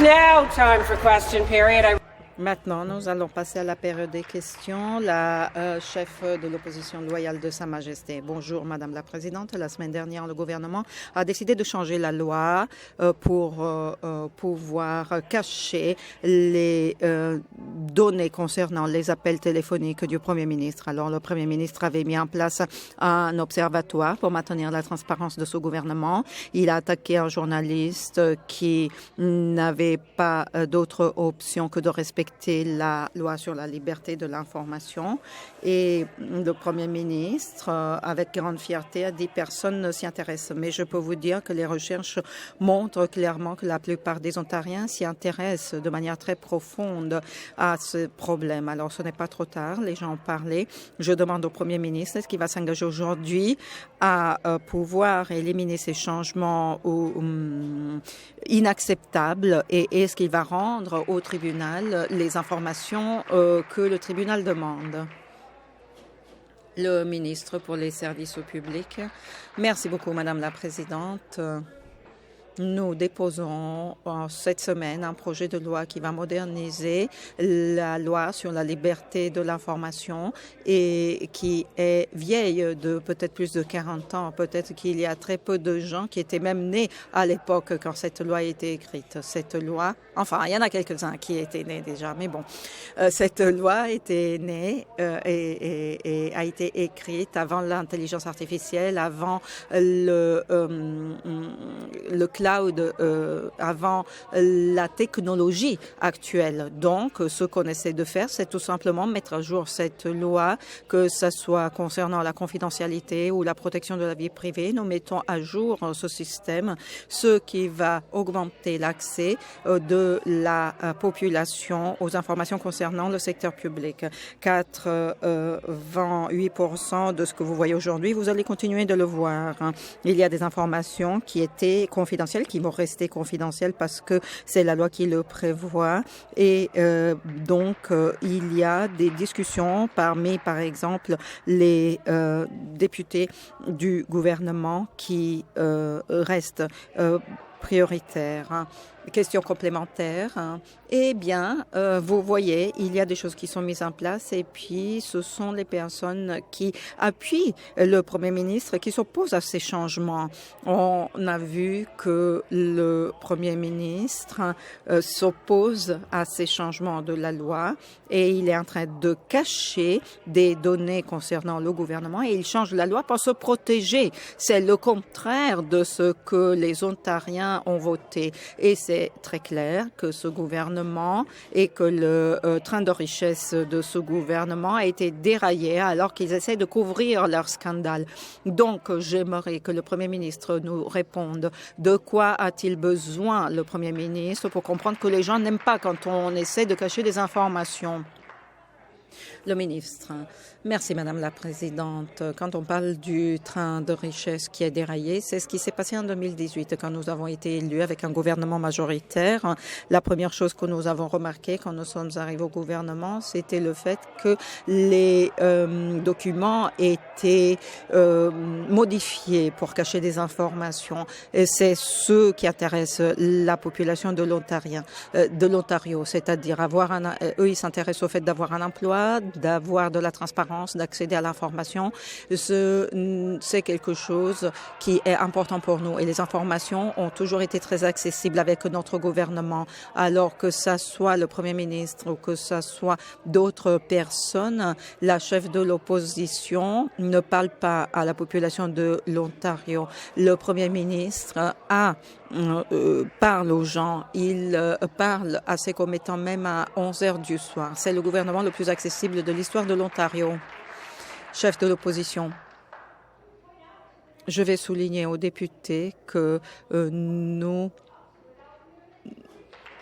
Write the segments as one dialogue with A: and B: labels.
A: now time for question period.
B: Maintenant, nous allons passer à la période des questions. La chef de l'opposition loyale de Sa Majesté. Bonjour, Madame la Présidente. La semaine dernière, le gouvernement a décidé de changer la loi pour pouvoir cacher les données concernant les appels téléphoniques du Premier ministre. Alors, le Premier ministre avait mis en place un observatoire pour maintenir la transparence de ce gouvernement. Il a attaqué un journaliste qui n'avait pas d'autre option que de respecter la loi sur la liberté de l'information. Et le Premier ministre, avec grande fierté, a dit « personne ne s'y intéresse ». Mais je peux vous dire que les recherches montrent clairement que la plupart des Ontariens s'y intéressent de manière très profonde à ce problème. Alors, ce n'est pas trop tard, les gens ont parlé. Je demande au Premier ministre est-ce qu'il va s'engager aujourd'hui à pouvoir éliminer ces changements inacceptables et est-ce qu'il va rendre au tribunal les informations que le tribunal demande. Le ministre pour les services au public. Merci beaucoup, Madame la Présidente. Nous déposons cette semaine un projet de loi qui va moderniser la loi sur la liberté de l'information et qui est vieille de peut-être plus de 40 ans. Peut-être qu'il y a très peu de gens qui étaient même nés à l'époque quand cette loi a été écrite. Cette loi, enfin, il y en a quelques-uns qui étaient nés déjà, mais bon, cette loi était née et a été écrite avant l'intelligence artificielle, avant le cloud, avant la technologie actuelle. Donc, ce qu'on essaie de faire, c'est tout simplement mettre à jour cette loi, que ce soit concernant la confidentialité ou la protection de la vie privée. Nous mettons à jour ce système, ce qui va augmenter l'accès de la population aux informations concernant le secteur public. 88% de ce que vous voyez aujourd'hui, vous allez continuer de le voir. Il y a des informations qui étaient confidentielles, qui vont rester confidentielles parce que c'est la loi qui le prévoit. Et donc, il y a des discussions parmi, par exemple, les députés du gouvernement qui restent prioritaires. Question complémentaire. Eh bien, vous voyez, il y a des choses qui sont mises en place et puis ce sont les personnes qui appuient le Premier ministre qui s'opposent à ces changements. On a vu que le Premier ministre s'oppose à ces changements de la loi et il est en train de cacher des données concernant le gouvernement et il change la loi pour se protéger. C'est le contraire de ce que les Ontariens ont voté et c'est très clair que ce gouvernement et que le train de richesse de ce gouvernement a été déraillé alors qu'ils essaient de couvrir leur scandale. Donc, j'aimerais que le Premier ministre nous réponde. De quoi a-t-il besoin, le Premier ministre, pour comprendre que les gens n'aiment pas quand on essaie de cacher des informations? Le ministre. Merci, Madame la Présidente. Quand on parle du train de richesse qui est déraillé, c'est ce qui s'est passé en 2018 quand nous avons été élus avec un gouvernement majoritaire. La première chose que nous avons remarqué quand nous sommes arrivés au gouvernement, c'était le fait que les documents étaient modifiés pour cacher des informations. Et c'est ce qui intéresse la population de l'Ontario, c'est-à-dire eux, ils s'intéressent au fait d'avoir un emploi, d'avoir de la transparence, d'accéder à l'information. C'est quelque chose qui est important pour nous. Et les informations ont toujours été très accessibles avec notre gouvernement. Alors que ça soit le Premier ministre ou que ça soit d'autres personnes, la chef de l'opposition ne parle pas à la population de l'Ontario. Le Premier ministre parle aux gens. Il parle à ses commettants même à 11 heures du soir. C'est le gouvernement le plus accessible de l'histoire de l'Ontario. Chef de l'opposition. Je vais souligner aux députés que nous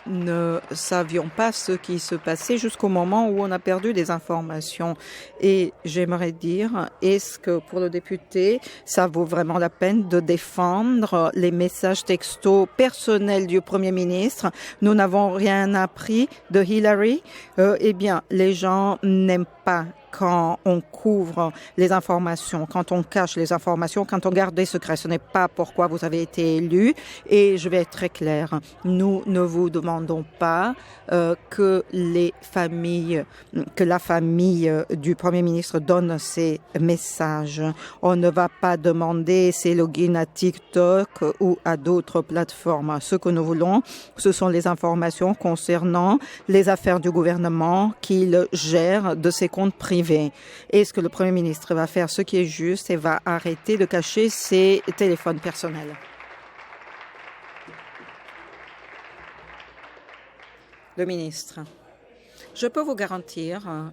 B: ne savions pas ce qui se passait jusqu'au moment où on a perdu des informations. Et j'aimerais dire, est-ce que pour le député, ça vaut vraiment la peine de défendre les messages textos personnels du Premier ministre? Nous n'avons rien appris de Hillary. Eh bien, les gens n'aiment pas quand on couvre les informations, quand on cache les informations, quand on garde des secrets. Ce n'est pas pourquoi vous avez été élu. Et je vais être très claire. Nous ne vous demandons pas que la famille du Premier ministre donne ces messages. On ne va pas demander ces logins à TikTok ou à d'autres plateformes. Ce que nous voulons, ce sont les informations concernant les affaires du gouvernement qu'il gère de ses comptes privés. Et ce que le Premier ministre va faire, ce qui est juste, et va arrêter de cacher ses téléphones personnels. Le ministre, je peux vous garantir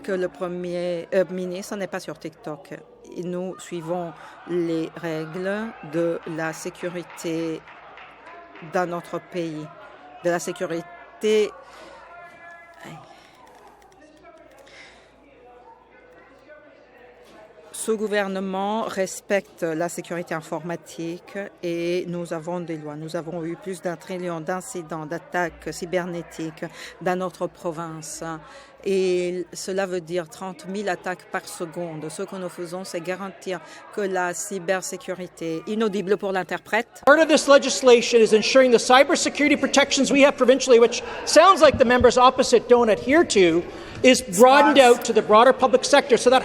B: que le Premier ministre n'est pas sur TikTok. Nous suivons les règles de la sécurité dans notre pays, de la sécurité. Ce gouvernement respecte la sécurité informatique et nous avons des lois. Nous avons eu plus d'1 trillion d'incidents, d'attaques cybernétiques dans notre province. Et cela veut dire 30 000 attaques par seconde. Ce que nous faisons, c'est garantir que la cybersécurité, inaudible pour l'interprète.
C: Part of this legislation is ensuring the cybersecurity protections we have provincially, which sounds like the members opposite don't adhere to, is broadened out to the broader public sector so that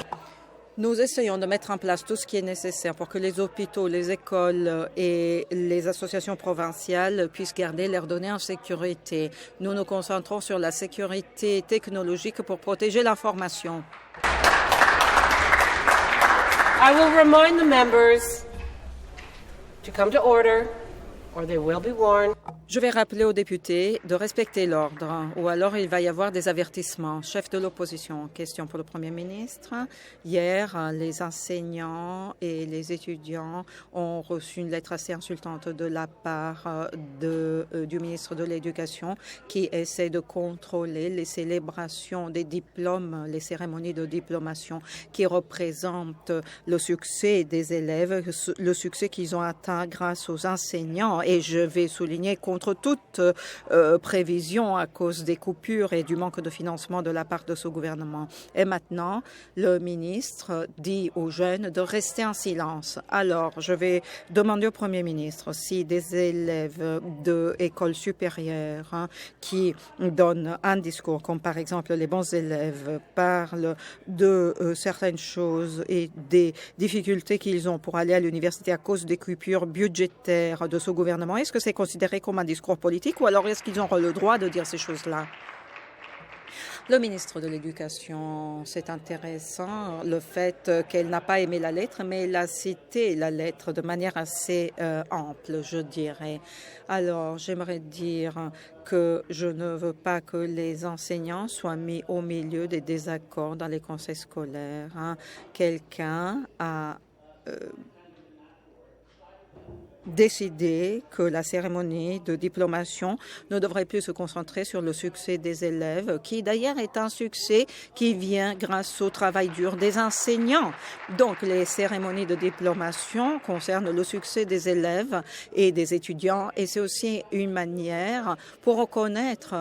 B: Nous essayons de mettre en place tout ce qui est nécessaire pour que les hôpitaux, les écoles et les associations provinciales puissent garder leurs données en sécurité. Nous nous concentrons sur la sécurité technologique pour protéger l'information.
A: I will remind the members to come to order or they will be warned.
B: Je vais rappeler aux députés de respecter l'ordre ou alors il va y avoir des avertissements. Chef de l'opposition, question pour le Premier ministre. Hier, les enseignants et les étudiants ont reçu une lettre assez insultante de la part du ministre de l'Éducation qui essaie de contrôler les célébrations des diplômes, les cérémonies de diplomation qui représentent le succès des élèves, le succès qu'ils ont atteint grâce aux enseignants. Et je vais souligner contre toute prévision à cause des coupures et du manque de financement de la part de ce gouvernement. Et maintenant, le ministre dit aux jeunes de rester en silence. Alors, je vais demander au Premier ministre si des élèves d'école supérieure qui donnent un discours, comme par exemple les bons élèves, parlent de certaines choses et des difficultés qu'ils ont pour aller à l'université à cause des coupures budgétaires de ce gouvernement. Est-ce que c'est considéré comme un discours politique ou alors est-ce qu'ils ont le droit de dire ces choses-là? Le ministre de l'Éducation, c'est intéressant le fait qu'elle n'a pas aimé la lettre, mais elle a cité la lettre de manière assez ample, je dirais. Alors, j'aimerais dire que je ne veux pas que les enseignants soient mis au milieu des désaccords dans les conseils scolaires. Quelqu'un a décidé que la cérémonie de diplomation ne devrait plus se concentrer sur le succès des élèves, qui d'ailleurs est un succès qui vient grâce au travail dur des enseignants. Donc, les cérémonies de diplomation concernent le succès des élèves et des étudiants et c'est aussi une manière pour reconnaître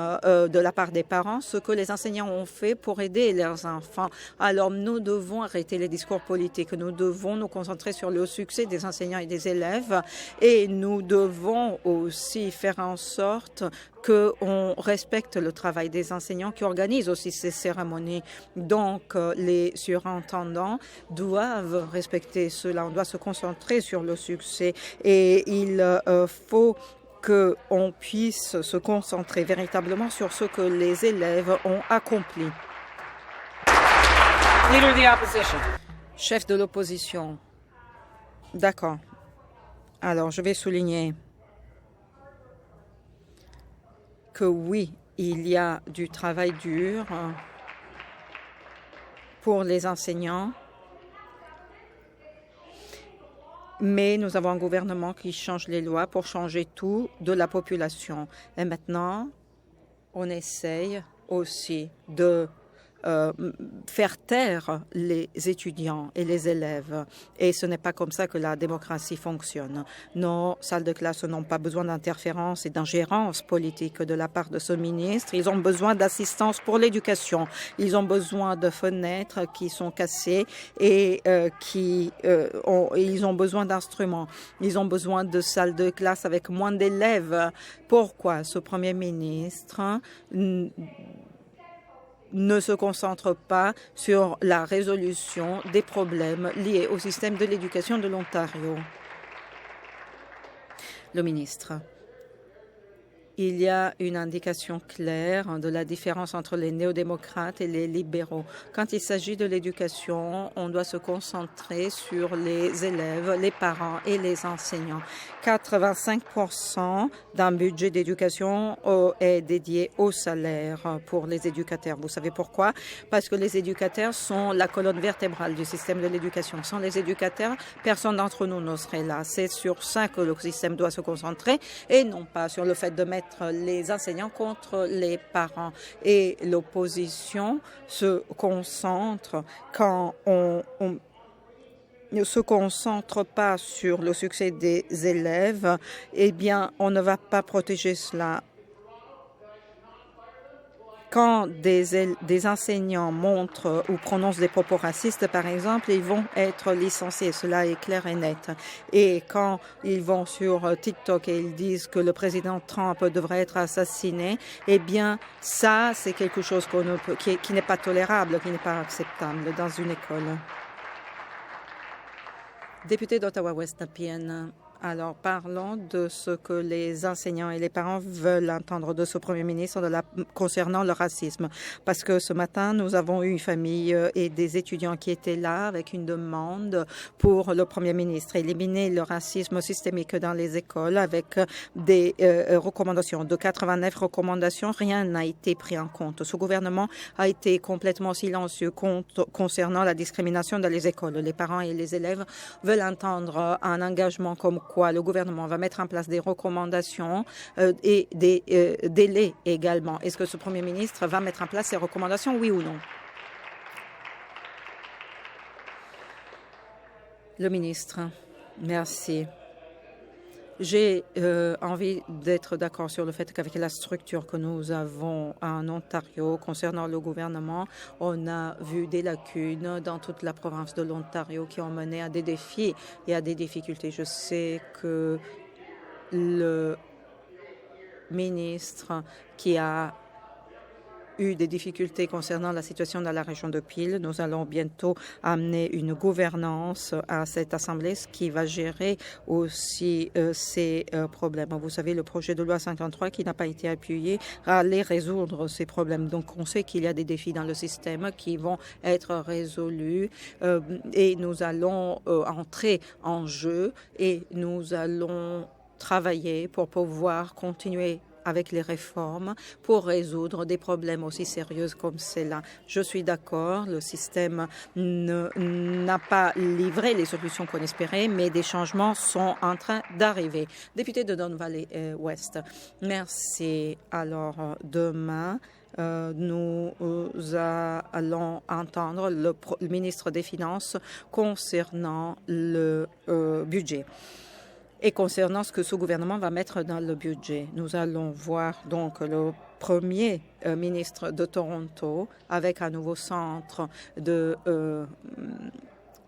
B: de la part des parents ce que les enseignants ont fait pour aider leurs enfants. Alors, nous devons arrêter les discours politiques. Nous devons nous concentrer sur le succès des enseignants et des élèves. Et nous devons aussi faire en sorte qu'on respecte le travail des enseignants qui organisent aussi ces cérémonies. Donc, les surintendants doivent respecter cela. On doit se concentrer sur le succès et il faut qu'on puisse se concentrer véritablement sur ce que les élèves ont accompli.
A: Leader of the Opposition.
B: Chef de l'opposition. D'accord. Alors, je vais souligner que oui, il y a du travail dur pour les enseignants, mais nous avons un gouvernement qui change les lois pour changer tout de la population. Et maintenant, on essaye aussi de faire taire les étudiants et les élèves. Et ce n'est pas comme ça que la démocratie fonctionne. Nos salles de classe n'ont pas besoin d'interférence et d'ingérence politique de la part de ce ministre. Ils ont besoin d'assistance pour l'éducation. Ils ont besoin de fenêtres qui sont cassées et ils ont besoin d'instruments. Ils ont besoin de salles de classe avec moins d'élèves. Pourquoi ce Premier ministre ne se concentre pas sur la résolution des problèmes liés au système de l'éducation de l'Ontario? Le ministre. Il y a une indication claire de la différence entre les néo-démocrates et les libéraux. Quand il s'agit de l'éducation, on doit se concentrer sur les élèves, les parents et les enseignants. 85% d'un budget d'éducation est dédié au salaire pour les éducateurs. Vous savez pourquoi? Parce que les éducateurs sont la colonne vertébrale du système de l'éducation. Sans les éducateurs, personne d'entre nous ne serait là. C'est sur ça que le système doit se concentrer et non pas sur le fait de mettre les enseignants contre les parents. Et l'opposition se concentre quand on ne se concentre pas sur le succès des élèves, eh bien, on ne va pas protéger cela. Quand des enseignants montrent ou prononcent des propos racistes, par exemple, ils vont être licenciés. Cela est clair et net. Et quand ils vont sur TikTok et ils disent que le président Trump devrait être assassiné, eh bien, ça, c'est quelque chose qui n'est pas tolérable, qui n'est pas acceptable dans une école. Député d'Ottawa-West Nepean. Alors, parlons de ce que les enseignants et les parents veulent entendre de ce Premier ministre concernant le racisme. Parce que ce matin, nous avons eu une famille et des étudiants qui étaient là avec une demande pour le Premier ministre. Éliminer le racisme systémique dans les écoles avec des recommandations. De 89 recommandations, rien n'a été pris en compte. Ce gouvernement a été complètement silencieux concernant la discrimination dans les écoles. Les parents et les élèves veulent entendre un engagement comme quoi le gouvernement va mettre en place des recommandations et des délais également. Est-ce que ce Premier ministre va mettre en place ces recommandations, oui ou non? Le ministre, merci. J'ai envie d'être d'accord sur le fait qu'avec la structure que nous avons en Ontario concernant le gouvernement, on a vu des lacunes dans toute la province de l'Ontario qui ont mené à des défis et à des difficultés. Je sais que le ministre qui a eu des difficultés concernant la situation dans la région de Peel. Nous allons bientôt amener une gouvernance à cette Assemblée, ce qui va gérer aussi ces problèmes. Vous savez, le projet de loi 53 qui n'a pas été appuyé allait résoudre ces problèmes. Donc, on sait qu'il y a des défis dans le système qui vont être résolus et nous allons entrer en jeu et nous allons travailler pour pouvoir continuer avec les réformes pour résoudre des problèmes aussi sérieux comme cela. Je suis d'accord, le système n'a pas livré les solutions qu'on espérait, mais des changements sont en train d'arriver. Député de Don Valley Ouest, merci. Alors, demain, nous allons entendre le ministre des Finances concernant le budget. Et concernant ce que ce gouvernement va mettre dans le budget, nous allons voir donc le premier ministre de Toronto avec un nouveau centre de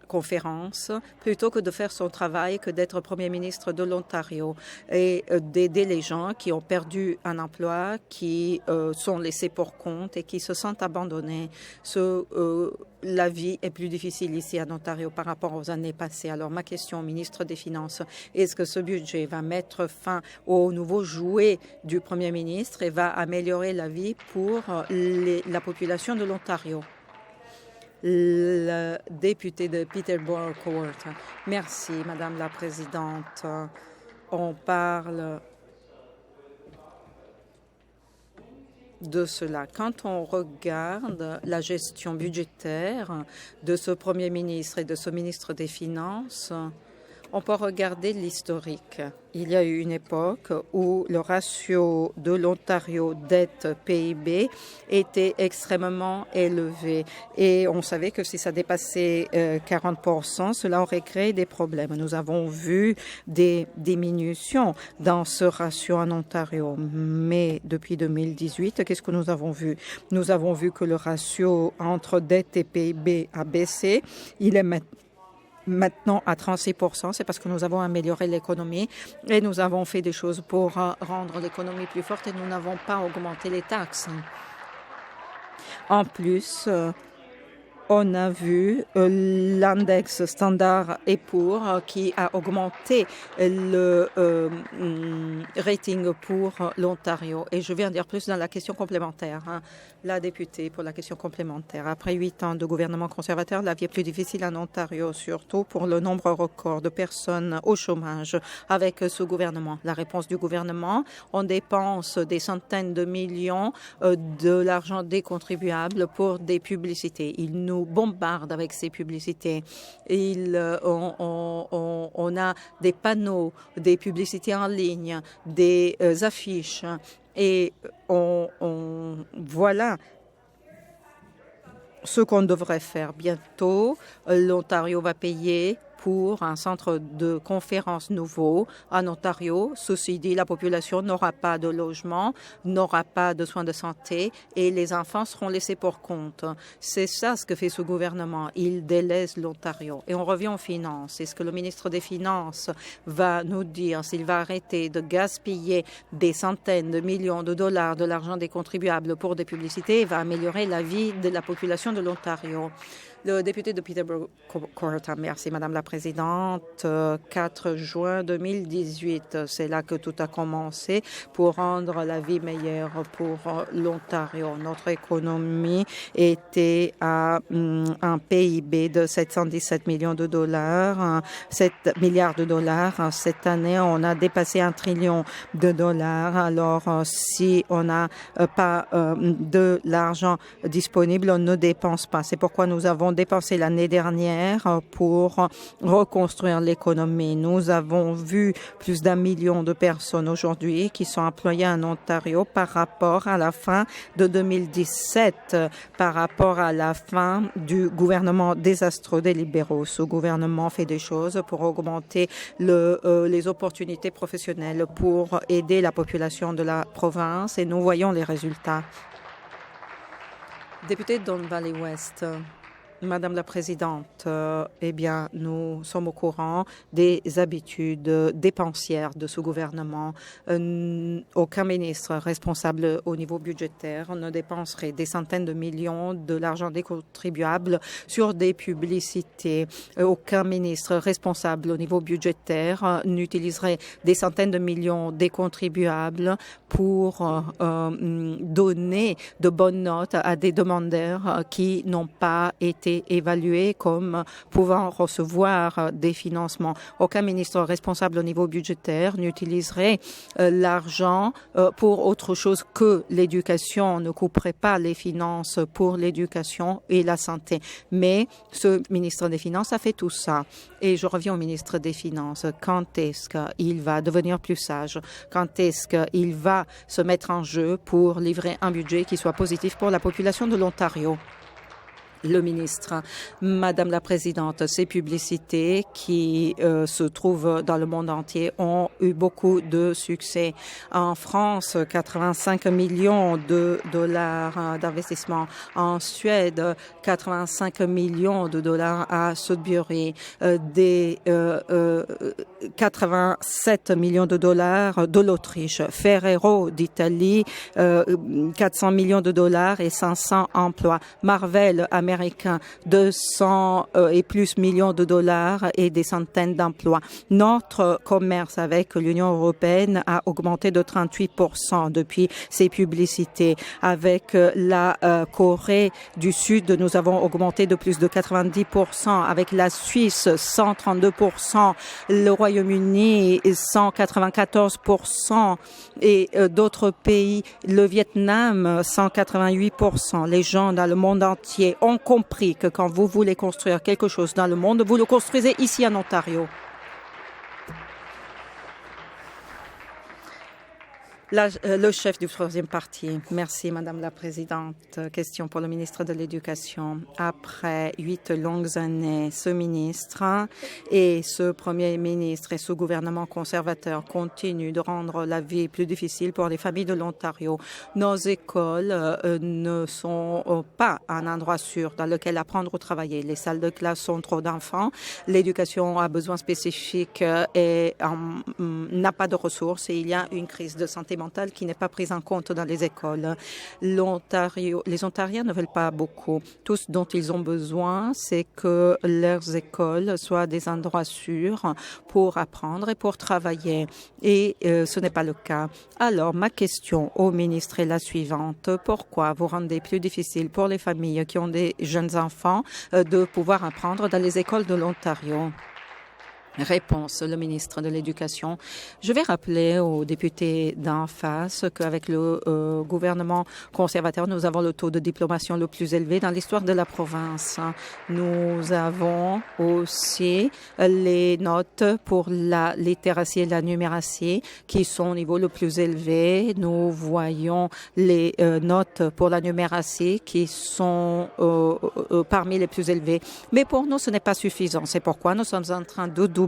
B: conférence plutôt que de faire son travail, que d'être Premier ministre de l'Ontario et d'aider les gens qui ont perdu un emploi, qui sont laissés pour compte et qui se sentent abandonnés. La vie est plus difficile ici en Ontario par rapport aux années passées. Alors ma question au ministre des Finances, est-ce que ce budget va mettre fin aux nouveaux jouets du Premier ministre et va améliorer la vie pour la population de l'Ontario? Le député de Peterborough-Coworth. Merci, Madame la Présidente. On parle de cela. Quand on regarde la gestion budgétaire de ce Premier ministre et de ce ministre des Finances, On peut regarder l'historique. Il y a eu une époque où le ratio de l'Ontario dette-PIB était extrêmement élevé et on savait que si ça dépassait 40%, cela aurait créé des problèmes. Nous avons vu des diminutions dans ce ratio en Ontario, mais depuis 2018, qu'est-ce que nous avons vu? Nous avons vu que le ratio entre dette et PIB a baissé. Il est maintenant à 36%, c'est parce que nous avons amélioré l'économie et nous avons fait des choses pour rendre l'économie plus forte et nous n'avons pas augmenté les taxes. En plus, on a vu l'index Standard & Poor's qui a augmenté le rating pour l'Ontario. Et je vais en dire plus dans la question complémentaire. La députée pour la question complémentaire. Après 8 ans de gouvernement conservateur, la vie est plus difficile en Ontario, surtout pour le nombre record de personnes au chômage avec ce gouvernement. La réponse du gouvernement, on dépense des centaines de millions de l'argent des contribuables pour des publicités. Ils nous bombardent avec ces publicités. On a des panneaux, des publicités en ligne, des affiches et voilà ce qu'on devrait faire. Bientôt, l'Ontario va payer pour un centre de conférence nouveau en Ontario. Ceci dit, la population n'aura pas de logement, n'aura pas de soins de santé et les enfants seront laissés pour compte. C'est ça ce que fait ce gouvernement. Il délaisse l'Ontario. Et on revient aux finances. Est-ce que le ministre des Finances va nous dire s'il va arrêter de gaspiller des centaines de millions de dollars de l'argent des contribuables pour des publicités et va améliorer la vie de la population de l'Ontario? Le député de Peterborough Court, merci Madame la Présidente. 4 juin 2018, c'est là que tout a commencé pour rendre la vie meilleure pour l'Ontario. Notre économie était à un PIB de 717 millions de dollars, 7 milliards de dollars. Cette année, on a dépassé 1 trillion de dollars. Alors, si on n'a pas de l'argent disponible, on ne dépense pas. C'est pourquoi nous avons dépensé l'année dernière pour reconstruire l'économie. Nous avons vu plus d'1 million de personnes aujourd'hui qui sont employées en Ontario par rapport à la fin de 2017, par rapport à la fin du gouvernement désastreux des libéraux. Ce gouvernement fait des choses pour augmenter les opportunités professionnelles, pour aider la population de la province et nous voyons les résultats. Député de Don Valley West. Madame la Présidente, eh bien, nous sommes au courant des habitudes dépensières de ce gouvernement. Aucun ministre responsable au niveau budgétaire ne dépenserait des centaines de millions de l'argent des contribuables sur des publicités. Aucun ministre responsable au niveau budgétaire n'utiliserait des centaines de millions des contribuables pour donner de bonnes notes à des demandeurs qui n'ont pas été évalués comme pouvant recevoir des financements. Aucun ministre responsable au niveau budgétaire n'utiliserait l'argent pour autre chose que l'éducation. On ne couperait pas les finances pour l'éducation et la santé. Mais ce ministre des Finances a fait tout ça. Et je reviens au ministre des Finances. Quand est-ce qu'il va devenir plus sage? Quand est-ce qu'il va se mettre en jeu pour livrer un budget qui soit positif pour la population de l'Ontario? Le ministre, Madame la Présidente, ces publicités qui se trouvent dans le monde entier ont eu beaucoup de succès. En France, 85 millions de dollars d'investissement. En Suède, 85 millions de dollars à Sudbury. 87 millions de dollars de l'Autriche. Ferrero d'Italie, 400 millions de dollars et 500 emplois. Marvel, américain, 200 et plus millions de dollars et des centaines d'emplois. Notre commerce avec l'Union européenne a augmenté de 38% depuis ces publicités. Avec la Corée du Sud, nous avons augmenté de plus de 90%. Avec la Suisse, 132%. Le Royaume-Uni, 194%. Et d'autres pays, le Vietnam, 188%. Les gens dans le monde entier ont compris que quand vous voulez construire quelque chose dans le monde, vous le construisez ici en Ontario. Le chef du troisième parti. Merci, Madame la Présidente. Question pour le ministre de l'Éducation. Après 8 longues années, ce ministre et ce Premier ministre et ce gouvernement conservateur continuent de rendre la vie plus difficile pour les familles de l'Ontario. Nos écoles ne sont pas un endroit sûr dans lequel apprendre ou travailler. Les salles de classe sont trop d'enfants. L'éducation a besoins spécifiques et n'a pas de ressources. Et il y a une crise de santé mentale qui n'est pas prise en compte dans les écoles. Les Ontariens ne veulent pas beaucoup. Tout ce dont ils ont besoin, c'est que leurs écoles soient des endroits sûrs pour apprendre et pour travailler. Et ce n'est pas le cas. Alors, ma question au ministre est la suivante. Pourquoi vous rendez plus difficile pour les familles qui ont des jeunes enfants de pouvoir apprendre dans les écoles de l'Ontario? Réponse, le ministre de l'Éducation. Je vais rappeler aux députés d'en face qu'avec le gouvernement conservateur, nous avons le taux de diplomation le plus élevé dans l'histoire de la province. Nous avons aussi les notes pour la littératie et la numératie qui sont au niveau le plus élevé. Nous voyons les notes pour la numératie qui sont parmi les plus élevées. Mais pour nous, ce n'est pas suffisant. C'est pourquoi nous sommes en train de doubler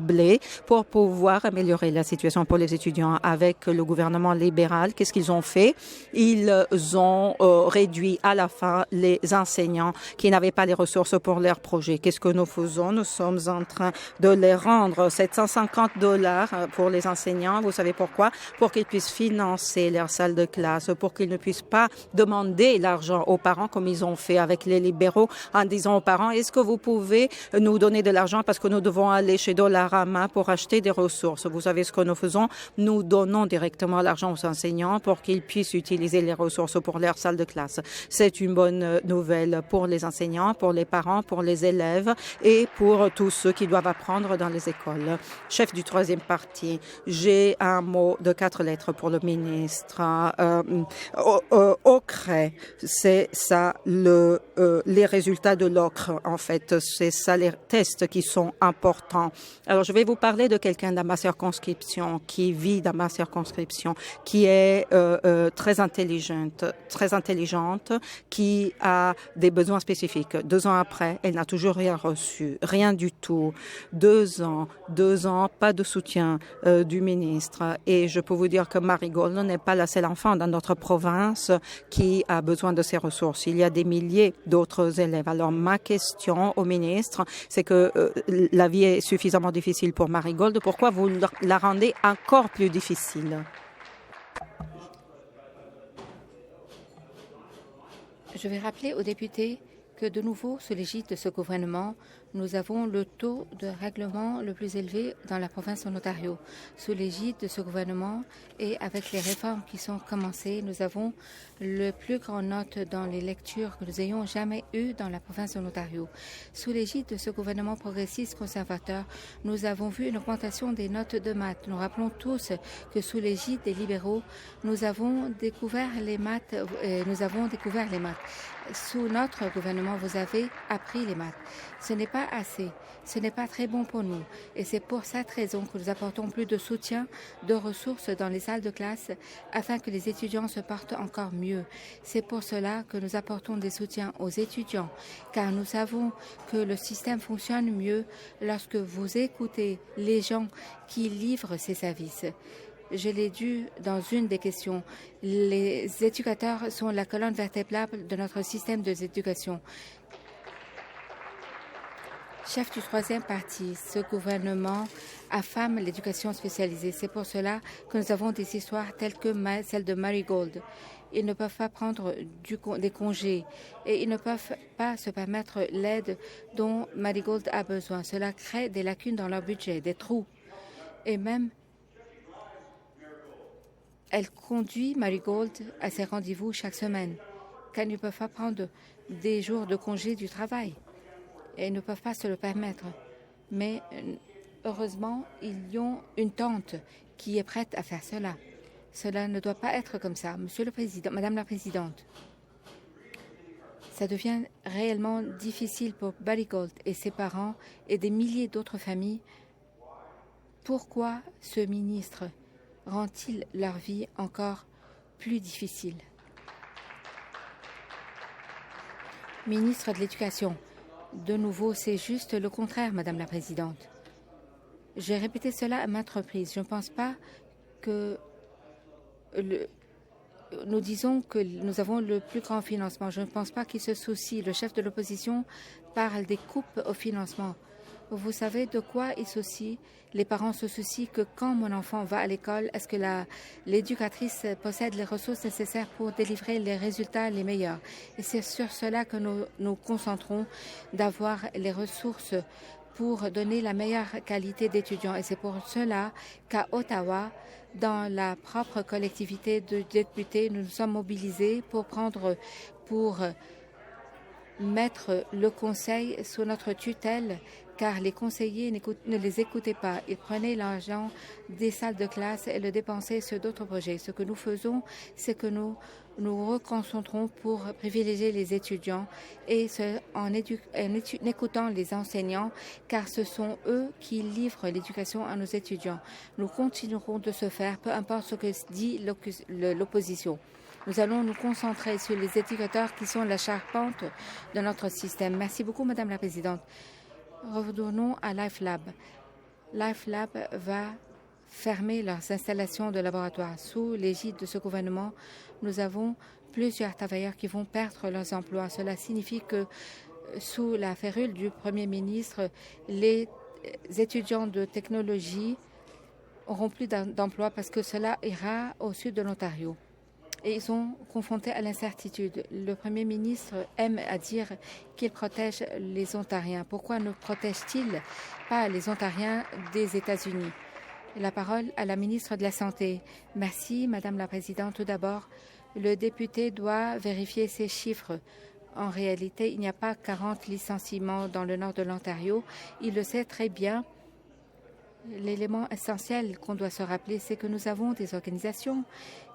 B: pour pouvoir améliorer la situation pour les étudiants. Avec le gouvernement libéral, qu'est-ce qu'ils ont fait? Ils ont réduit à la fin les enseignants qui n'avaient pas les ressources pour leurs projets. Qu'est-ce que nous faisons? Nous sommes en train de les rendre $750 pour les enseignants. Vous savez pourquoi? Pour qu'ils puissent financer leurs salles de classe, pour qu'ils ne puissent pas demander l'argent aux parents comme ils ont fait avec les libéraux en disant aux parents, est-ce que vous pouvez nous donner de l'argent parce que nous devons aller chez Dollarama pour acheter des ressources. Vous savez ce que nous faisons? Nous donnons directement l'argent aux enseignants pour qu'ils puissent utiliser les ressources pour leur salle de classe. C'est une bonne nouvelle pour les enseignants, pour les parents, pour les élèves et pour tous ceux qui doivent apprendre dans les écoles. Chef du troisième parti, j'ai un mot de 4 lettres pour le ministre. OCRE, c'est ça les résultats de l'OCRE, en fait. C'est ça les tests qui sont importants. Alors, je vais vous parler de quelqu'un dans ma circonscription, qui vit dans ma circonscription, qui est très intelligente, qui a des besoins spécifiques. 2 ans après, elle n'a toujours rien reçu, rien du tout. 2 ans, pas de soutien du ministre. Et je peux vous dire que Marigold n'est pas la seule enfant dans notre province qui a besoin de ces ressources. Il y a des milliers d'autres élèves. Alors, ma question au ministre, c'est que la vie est suffisamment difficile pour Marigold. Pourquoi vous la rendez encore plus difficile?
D: Je vais rappeler aux députés que de nouveau, sous l'égide de ce gouvernement, nous avons le taux de règlement le plus élevé dans la province de l'Ontario. Sous l'égide de ce gouvernement et avec les réformes qui sont commencées, nous avons le plus grand note dans les lectures que nous ayons jamais eues dans la province de l'Ontario. Sous l'égide de ce gouvernement progressiste conservateur, nous avons vu une augmentation des notes de maths. Nous rappelons tous que sous l'égide des libéraux, nous avons découvert les maths. Sous notre gouvernement, vous avez appris les maths. Ce n'est pas assez. Ce n'est pas très bon pour nous. Et c'est pour cette raison que nous apportons plus de soutien, de ressources dans les salles de classe afin que les étudiants se portent encore mieux. C'est pour cela que nous apportons des soutiens aux étudiants, car nous savons que le système fonctionne mieux lorsque vous écoutez les gens qui livrent ces services. Je l'ai dit dans une des questions. Les éducateurs sont la colonne vertébrale de notre système d'éducation. Chef du troisième parti, ce gouvernement affame l'éducation spécialisée. C'est pour cela que nous avons des histoires telles que celle de Marigold. Ils ne peuvent pas prendre des congés et ils ne peuvent pas se permettre l'aide dont Marigold a besoin. Cela crée des lacunes dans leur budget, des trous. Et même, elle conduit Marigold à ses rendez-vous chaque semaine, car ils ne peuvent pas prendre des jours de congé du travail. Et ils ne peuvent pas se le permettre. Mais heureusement, ils ont une tante qui est prête à faire cela. Cela ne doit pas être comme ça. Monsieur le Président, Madame la Présidente, ça devient réellement difficile pour Marigold et ses parents et des milliers d'autres familles. Pourquoi ce ministre rend-il leur vie encore plus difficile? Ministre de l'Éducation, de nouveau, c'est juste le contraire, Madame la Présidente. J'ai répété cela à maintes reprises. Je ne pense pas que nous disons que nous avons le plus grand financement. Je ne pense pas qu'il se soucie. Le chef de l'opposition parle des coupes au financement. Vous savez de quoi ils se soucient? Les parents se soucient que quand mon enfant va à l'école, est-ce que l'éducatrice possède les ressources nécessaires pour délivrer les résultats les meilleurs? Et c'est sur cela que nous nous concentrons, d'avoir les ressources pour donner la meilleure qualité d'étudiants. Et c'est pour cela qu'à Ottawa, dans la propre collectivité de députés, nous nous sommes mobilisés pour mettre le conseil sous notre tutelle, car les conseillers ne les écoutaient pas. Ils prenaient l'argent des salles de classe et le dépensaient sur d'autres projets. Ce que nous faisons, c'est que nous nous reconcentrons pour privilégier les étudiants et en écoutant les enseignants, car ce sont eux qui livrent l'éducation à nos étudiants. Nous continuerons de ce faire, peu importe ce que dit l'opposition. Nous allons nous concentrer sur les éducateurs qui sont la charpente de notre système. Merci beaucoup, Madame la Présidente. Retournons à LifeLab. LifeLab va fermer leurs installations de laboratoire. Sous l'égide de ce gouvernement, nous avons plusieurs travailleurs qui vont perdre leurs emplois. Cela signifie que sous la férule du Premier ministre, les étudiants de technologie auront plus d'emplois parce que cela ira au sud de l'Ontario. Et ils sont confrontés à l'incertitude. Le Premier ministre aime à dire qu'il protège les Ontariens. Pourquoi ne protège-t-il pas les Ontariens des États-Unis? La parole à la ministre de la Santé. Merci, Madame la Présidente. Tout d'abord, le député doit vérifier ces chiffres. En réalité, il n'y a pas 40 licenciements dans le nord de l'Ontario. Il le sait très bien. L'élément essentiel qu'on doit se rappeler, c'est que nous avons des organisations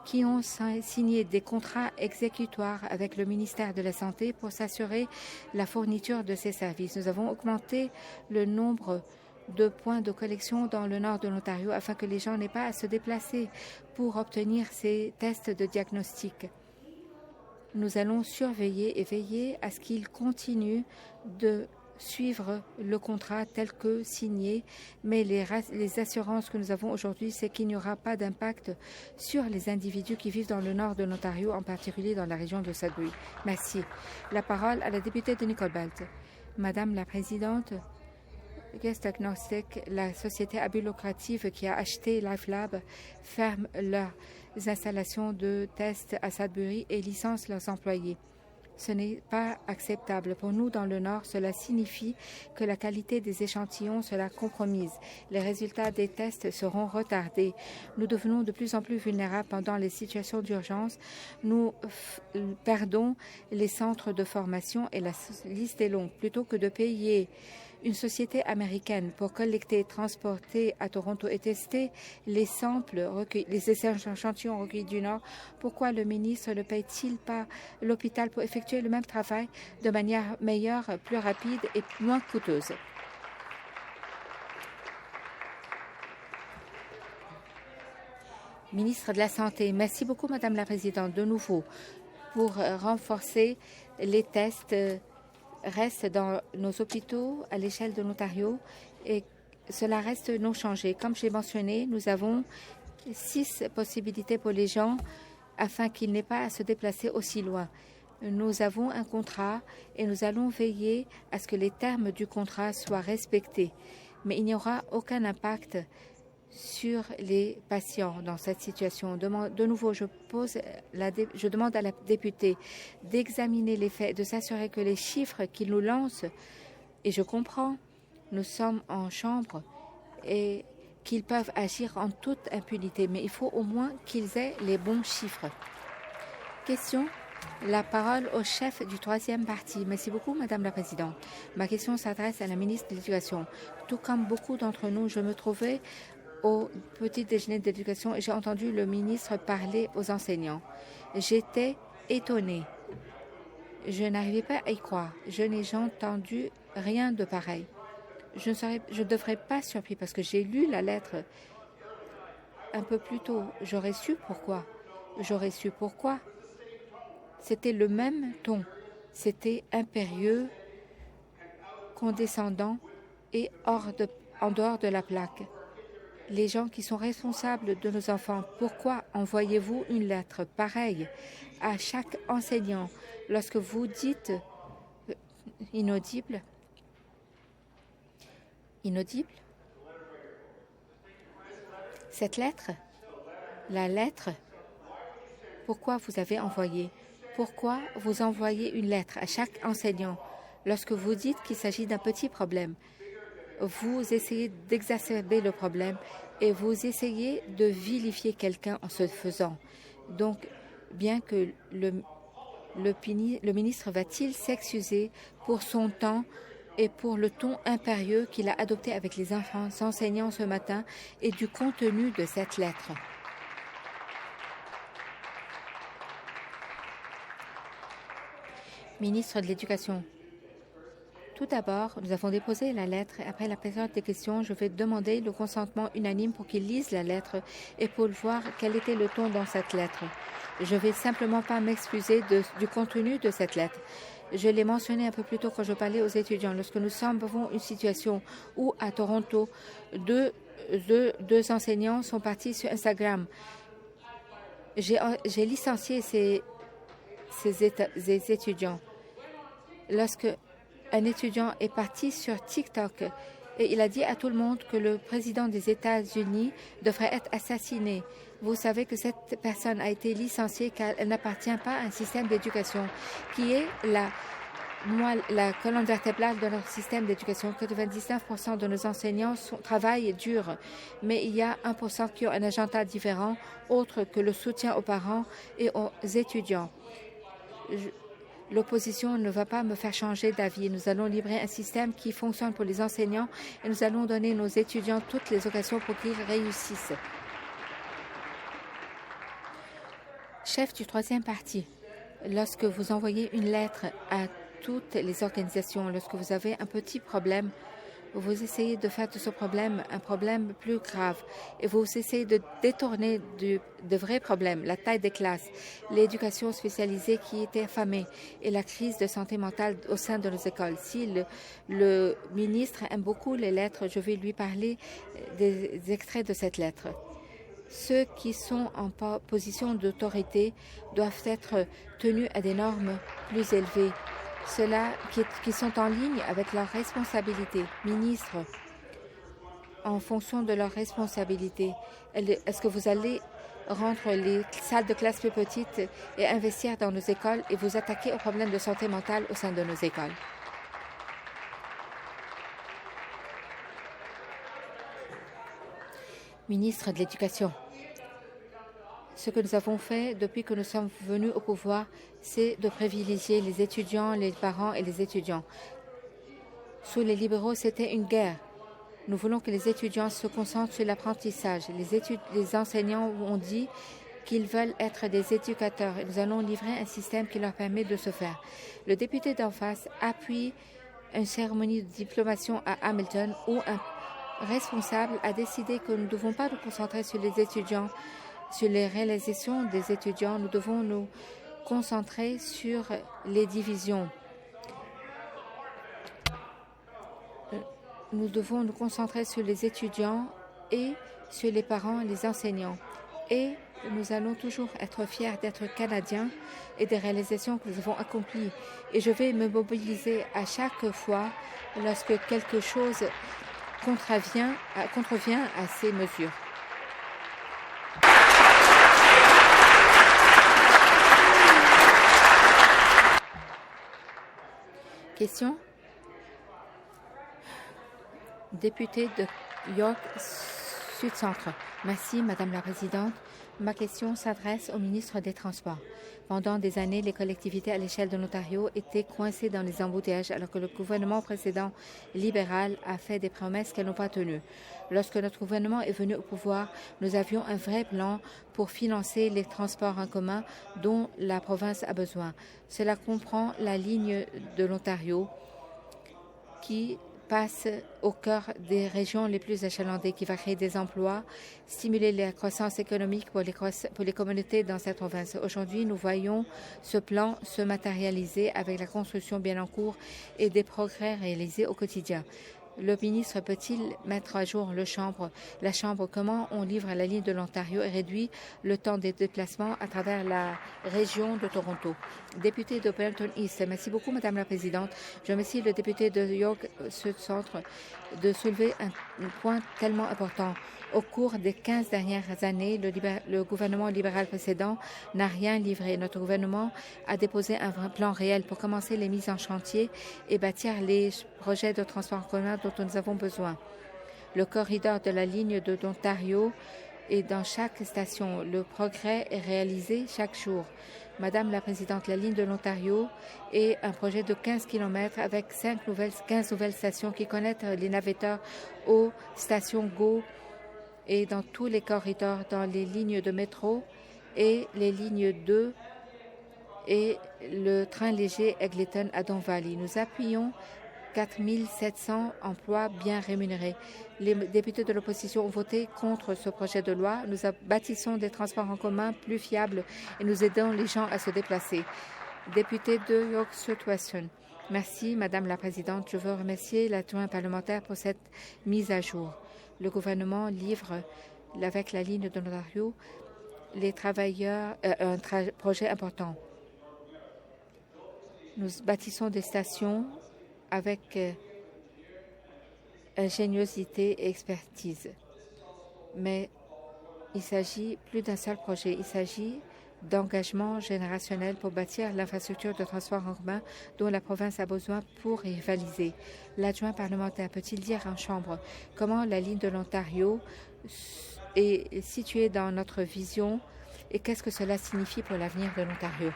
D: qui ont signé des contrats exécutoires avec le ministère de la Santé pour s'assurer la fourniture de ces services. Nous avons augmenté le nombre de points de collection dans le nord de l'Ontario afin que les gens n'aient pas à se déplacer pour obtenir ces tests de diagnostic. Nous allons surveiller et veiller à ce qu'ils continuent de suivre le contrat tel que signé, mais les assurances que nous avons aujourd'hui, c'est qu'il n'y aura pas d'impact sur les individus qui vivent dans le nord de l'Ontario, en particulier dans la région de Sudbury. Merci. La parole à la députée de Nicole Belt. Madame la Présidente, Guest Agnostic, la société à but lucratif qui a acheté LifeLab, ferme leurs installations de tests à Sudbury et licence leurs employés. Ce n'est pas acceptable. Pour nous, dans le Nord, cela signifie que la qualité des échantillons sera compromise. Les résultats des tests seront retardés. Nous devenons de plus en plus vulnérables pendant les situations d'urgence. Nous perdons les centres de formation et la liste est longue. Plutôt que de payer une société américaine pour collecter, transporter à Toronto et tester les échantillons recueillis du Nord, pourquoi le ministre ne paye-t-il pas l'hôpital pour effectuer le même travail de manière meilleure, plus rapide et moins coûteuse? Ministre de la Santé, merci beaucoup, Madame la Présidente. De nouveau, pour renforcer les tests reste dans nos hôpitaux à l'échelle de l'Ontario et cela reste non changé. Comme j'ai mentionné, nous avons 6 possibilités pour les gens afin qu'ils n'aient pas à se déplacer aussi loin. Nous avons un contrat et nous allons veiller à ce que les termes du contrat soient respectés. Mais il n'y aura aucun impact sur les patients dans cette situation. De nouveau, je demande à la députée d'examiner les faits, de s'assurer que les chiffres qu'ils nous lancent, et je comprends, nous sommes en chambre et qu'ils peuvent agir en toute impunité, mais il faut au moins qu'ils aient les bons chiffres. Question. La parole au chef du 3e parti. Merci beaucoup, Madame la Présidente. Ma question s'adresse à la ministre de l'Éducation. Tout comme beaucoup d'entre nous, je me trouvais au petit déjeuner d'éducation et j'ai entendu le ministre parler aux enseignants. J'étais étonnée. Je n'arrivais pas à y croire. Je n'ai entendu rien de pareil. Je ne devrais pas surpris parce que j'ai lu la lettre un peu plus tôt. J'aurais su pourquoi. J'aurais su pourquoi. C'était le même ton. C'était impérieux, condescendant et en dehors de la plaque. Les gens qui sont responsables de nos enfants, pourquoi envoyez-vous une lettre pareille à chaque enseignant lorsque vous dites inaudible? Inaudible? Cette lettre, la lettre, pourquoi vous avez envoyé? Pourquoi vous envoyez une lettre à chaque enseignant lorsque vous dites qu'il s'agit d'un petit problème? Vous essayez d'exacerber le problème et vous essayez de vilifier quelqu'un en ce faisant. Donc, bien que le ministre va-t-il s'excuser pour son temps et pour le ton impérieux qu'il a adopté avec les enfants enseignants ce matin et du contenu de cette lettre? Ministre de l'Éducation. Tout d'abord, nous avons déposé la lettre. Après la période des questions, je vais demander le consentement unanime pour qu'il lise la lettre et pour voir quel était le ton dans cette lettre. Je ne vais simplement pas m'excuser du contenu de cette lettre. Je l'ai mentionné un peu plus tôt quand je parlais aux étudiants. Lorsque nous avons une situation où, à Toronto, deux enseignants sont partis sur Instagram, j'ai licencié ces étudiants. Lorsque un étudiant est parti sur TikTok et il a dit à tout le monde que le président des États-Unis devrait être assassiné. Vous savez que cette personne a été licenciée car elle n'appartient pas à un système d'éducation qui est la colonne vertébrale de notre système d'éducation. 99% de nos enseignants travaillent dur, mais il y a 1% qui ont un agenda différent, autre que le soutien aux parents et aux étudiants. L'opposition ne va pas me faire changer d'avis. Nous allons livrer un système qui fonctionne pour les enseignants et nous allons donner nos étudiants toutes les occasions pour qu'ils réussissent. Chef du troisième parti, lorsque vous envoyez une lettre à toutes les organisations, lorsque vous avez un petit problème, vous essayez de faire de ce problème un problème plus grave et vous essayez de détourner de vrais problèmes, la taille des classes, l'éducation spécialisée qui était affamée et la crise de santé mentale au sein de nos écoles. Si le ministre aime beaucoup les lettres, je vais lui parler des extraits de cette lettre. Ceux qui sont en position d'autorité doivent être tenus à des normes plus élevées. Ceux-là qui sont en ligne avec leurs responsabilités. Ministres, en fonction de leurs responsabilités, est-ce que vous allez rendre les salles de classe plus petites et investir dans nos écoles et vous attaquer aux problèmes de santé mentale au sein de nos écoles? Ministre de l'Éducation. Ce que nous avons fait depuis que nous sommes venus au pouvoir, c'est de privilégier les étudiants, les parents et les étudiants. Sous les libéraux, c'était une guerre. Nous voulons que les étudiants se concentrent sur l'apprentissage. Les enseignants ont dit qu'ils veulent être des éducateurs et nous allons livrer un système qui leur permet de ce faire. Le député d'en face appuie une cérémonie de diplomation à Hamilton où un responsable a décidé que nous ne devons pas nous concentrer sur les étudiants, sur les réalisations des étudiants. Nous devons nous concentrer sur les divisions. Nous devons nous concentrer sur les étudiants et sur les parents et les enseignants. Et nous allons toujours être fiers d'être Canadiens et des réalisations que nous avons accomplies. Et je vais me mobiliser à chaque fois lorsque quelque chose contrevient à ces mesures. Question. Député de York Sud-Centre. Merci, Madame la Présidente. Ma question s'adresse au ministre des Transports. Pendant des années, les collectivités à l'échelle de l'Ontario étaient coincées dans les embouteillages alors que le gouvernement précédent libéral a fait des promesses qu'elles n'ont pas tenues. Lorsque notre gouvernement est venu au pouvoir, nous avions un vrai plan pour financer les transports en commun dont la province a besoin. Cela comprend la ligne de l'Ontario qui passe au cœur des régions les plus achalandées, qui va créer des emplois, stimuler la croissance économique pour les communautés dans cette province. Aujourd'hui, nous voyons ce plan se matérialiser avec la construction bien en cours et des progrès réalisés au quotidien. Le ministre peut-il mettre à jour la Chambre, comment on livre la ligne de l'Ontario et réduit le temps des déplacements à travers la région de Toronto? Député de Brampton East, merci beaucoup, Madame la Présidente. Je remercie le député de York Sud Centre de soulever un point tellement important. Au cours des 15 dernières années, le gouvernement libéral précédent n'a rien livré. Notre gouvernement a déposé un plan réel pour commencer les mises en chantier et bâtir les projets de transport en commun dont nous avons besoin. Le corridor de la ligne de l'Ontario est dans chaque station. Le progrès est réalisé chaque jour. Madame la Présidente, la ligne de l'Ontario est un projet de 15 km avec 15 nouvelles stations qui connectent les navetteurs aux stations GO et dans tous les corridors, dans les lignes de métro et les lignes 2 et le train léger Eglinton à Don Valley. Nous appuyons 4 700 emplois bien rémunérés. Les députés de l'opposition ont voté contre ce projet de loi. Nous bâtissons des transports en commun plus fiables et nous aidons les gens à se déplacer. Député de York Sud-Western, merci Madame la Présidente. Je veux remercier l'adjoint parlementaire pour cette mise à jour. Le gouvernement livre avec la ligne de l'Ontario les travailleurs un projet important. Nous bâtissons des stations avec ingéniosité et expertise. Mais il s'agit plus d'un seul projet. Il s'agit d'engagement générationnel pour bâtir l'infrastructure de transport en commun dont la province a besoin pour rivaliser. L'adjoint parlementaire peut-il dire en Chambre comment la ligne de l'Ontario est située dans notre vision et qu'est-ce que cela signifie pour l'avenir de l'Ontario?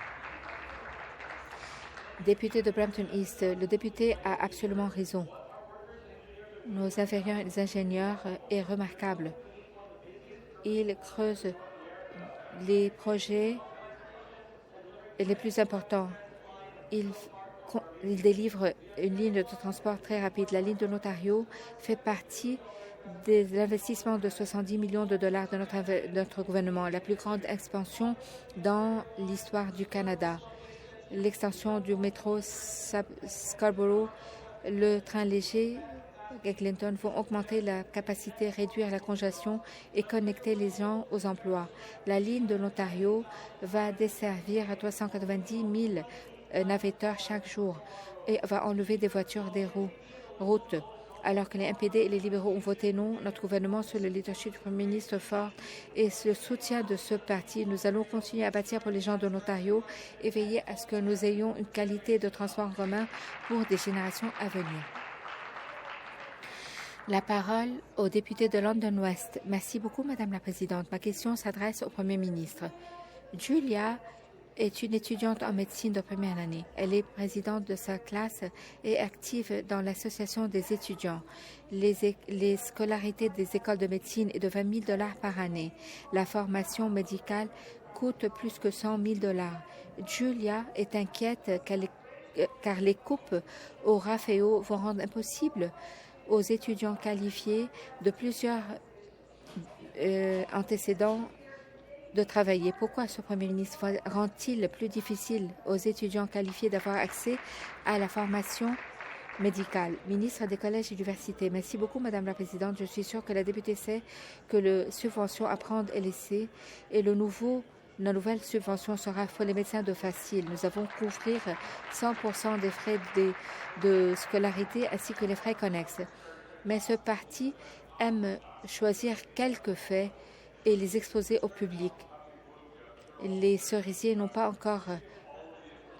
D: Député de Brampton East, le député a absolument raison. Nos ingénieurs est remarquable. Ils creusent les projets les plus importants. Ils délivrent une ligne de transport très rapide. La ligne de l'Ontario fait partie des investissements de 70 millions de dollars de notre gouvernement, la plus grande expansion dans l'histoire du Canada. L'extension du métro Scarborough, le train léger Eglinton vont augmenter la capacité, réduire la congestion et connecter les gens aux emplois. La ligne de l'Ontario va desservir à 390 000 navetteurs chaque jour et va enlever des voitures des routes. Alors que les NPD et les libéraux ont voté non, notre gouvernement, sous le leadership du Premier ministre Ford et le soutien de ce parti, nous allons continuer à bâtir pour les gens de l'Ontario et veiller à ce que nous ayons une qualité de transport en commun pour des générations à venir. La parole au député de London West. Merci beaucoup, Madame la Présidente. Ma question s'adresse au Premier ministre. Julia est une étudiante en médecine de première année. Elle est présidente de sa classe et active dans l'association des étudiants. Les scolarités des écoles de médecine est de 20 000 $ par année. La formation médicale coûte plus que 100 000 $. Julia est inquiète car les coupes au RAFEO vont rendre impossible aux étudiants qualifiés de plusieurs antécédents de travailler. Pourquoi ce Premier ministre rend-il plus difficile aux étudiants qualifiés d'avoir accès à la formation médicale? Ministre des collèges et universités. Merci beaucoup, Madame la Présidente. Je suis sûre que la députée sait que la subvention Apprendre et laisser et la nouvelle subvention sera pour les médecins de facile. Nous avons couvrir 100% des frais de scolarité ainsi que les frais connexes. Mais ce parti aime choisir quelques faits et les exposer au public. Les cerisiers ne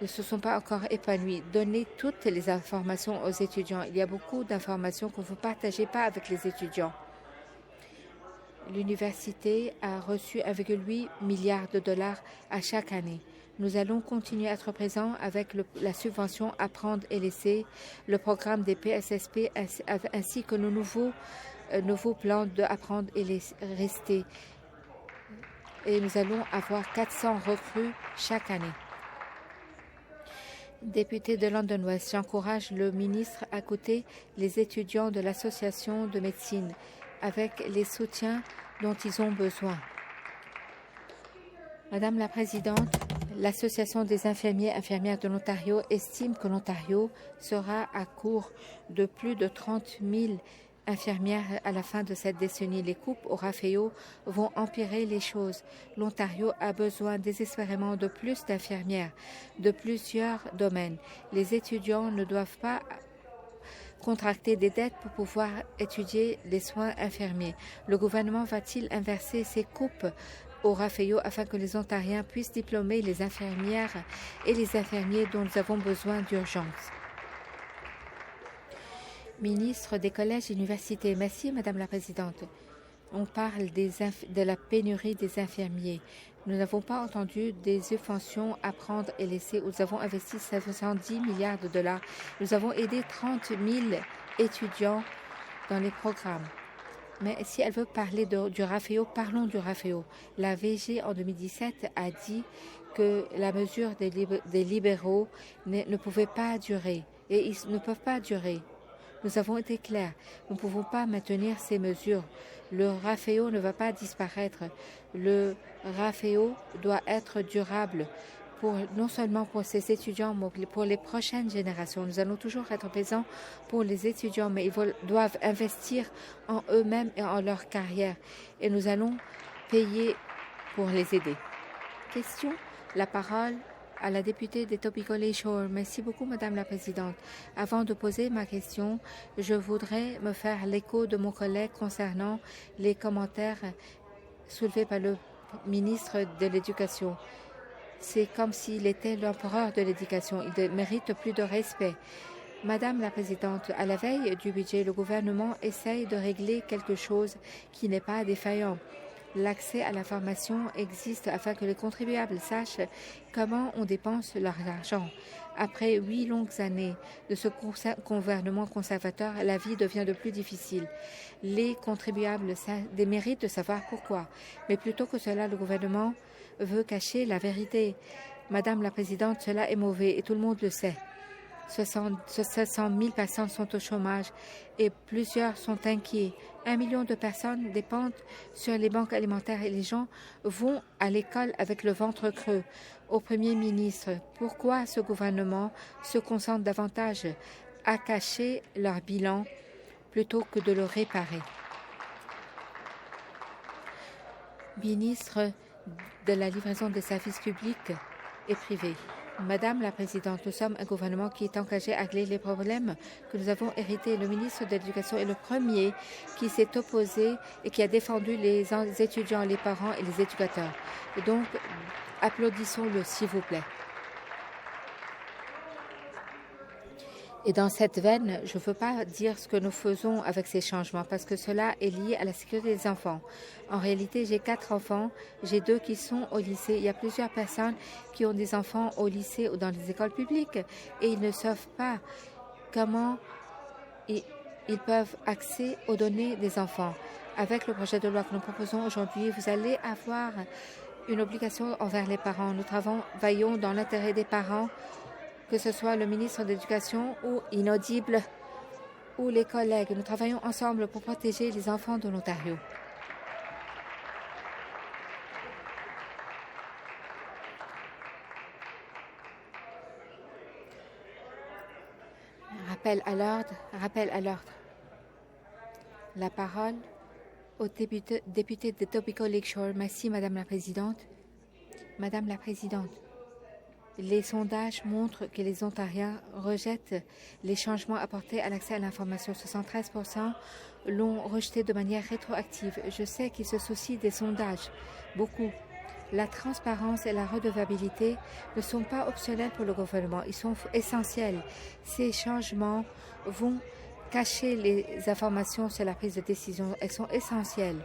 D: se sont pas encore épanouis. Donnez toutes les informations aux étudiants. Il y a beaucoup d'informations que vous ne partagez pas avec les étudiants. L'université a reçu 1,8 milliard de $ à chaque année. Nous allons continuer à être présents avec la subvention Apprendre et laisser, le programme des PSSP ainsi que nos nouveaux plans d'apprendre et rester. Et nous allons avoir 400 recrues chaque année. Député de London West, j'encourage le ministre à écouter les étudiants de l'Association de médecine avec les soutiens dont ils ont besoin. Madame la Présidente, l'Association des infirmiers et infirmières de l'Ontario estime que l'Ontario sera à court de plus de 30 000 infirmières à la fin de cette décennie. Les coupes au RAFEO vont empirer les choses. L'Ontario a besoin désespérément de plus d'infirmières de plusieurs domaines. Les étudiants ne doivent pas contracter des dettes pour pouvoir étudier les soins infirmiers. Le gouvernement va-t-il inverser ces coupes au RAFEO afin que les Ontariens puissent diplômer les infirmières et les infirmiers dont nous avons besoin d'urgence? Ministre des collèges et universités. Merci, Madame la Présidente. On parle de la pénurie des infirmiers. Nous n'avons pas entendu des subventions à prendre et laisser. Nous avons investi 70 milliards de dollars. Nous avons aidé 30 000 étudiants dans les programmes. Mais si elle veut parler du RAFEO, parlons du RAFEO. La VG en 2017 a dit que la mesure des libéraux ne pouvait pas durer. Et ils ne peuvent pas durer. Nous avons été clairs. Nous ne pouvons pas maintenir ces mesures. Le RAFEO ne va pas disparaître. Le RAFEO doit être durable non seulement pour ces étudiants, mais pour les prochaines générations. Nous allons toujours être présents pour les étudiants, mais ils doivent investir en eux-mêmes et en leur carrière. Et nous allons payer pour les aider. Question. La parole à la députée d'Etobicoke-Lakeshore. Merci beaucoup, Madame la Présidente. Avant de poser ma question, je voudrais me faire l'écho de mon collègue concernant les commentaires soulevés par le ministre de l'Éducation. C'est comme s'il était l'empereur de l'éducation. Il mérite plus de respect. Madame la Présidente, à la veille du budget, le gouvernement essaye de régler quelque chose qui n'est pas défaillant. L'accès à l'information existe afin que les contribuables sachent comment on dépense leur argent. Après 8 longues années de ce gouvernement conservateur, la vie devient de plus difficile. Les contribuables méritent de savoir pourquoi. Mais plutôt que cela, le gouvernement veut cacher la vérité. Madame la Présidente, cela est mauvais et tout le monde le sait. 700 000 personnes sont au chômage et plusieurs sont inquiets. 1 million de personnes dépendent sur les banques alimentaires et les gens vont à l'école avec le ventre creux. Au Premier ministre, pourquoi ce gouvernement se concentre davantage à cacher leur bilan plutôt que de le réparer? Ministre de la livraison des services publics et privés. Madame la Présidente, nous sommes un gouvernement qui est engagé à régler les problèmes que nous avons hérités. Le ministre de l'Éducation est le premier qui s'est opposé et qui a défendu les étudiants, les parents et les éducateurs. Et donc, applaudissons-le, s'il vous plaît. Et dans cette veine, je ne veux pas dire ce que nous faisons avec ces changements parce que cela est lié à la sécurité des enfants. En réalité, j'ai 4 enfants, j'ai 2 qui sont au lycée. Il y a plusieurs personnes qui ont des enfants au lycée ou dans les écoles publiques et ils ne savent pas comment ils peuvent accéder aux données des enfants. Avec le projet de loi que nous proposons aujourd'hui, vous allez avoir une obligation envers les parents. Nous travaillons dans l'intérêt des parents, que ce soit le ministre de l'Éducation ou Inaudible ou les collègues. Nous travaillons ensemble pour protéger les enfants de l'Ontario. Rappel à l'ordre. La parole au député d'Etobicoke-Lakeshore. Merci, Madame la Présidente. Madame la Présidente. Les sondages montrent que les Ontariens rejettent les changements apportés à l'accès à l'information. 73% l'ont rejeté de manière rétroactive. Je sais qu'ils se soucient des sondages, beaucoup. La transparence et la redevabilité ne sont pas optionnels pour le gouvernement, ils sont essentiels. Ces changements vont cacher les informations sur la prise de décision, elles sont essentielles.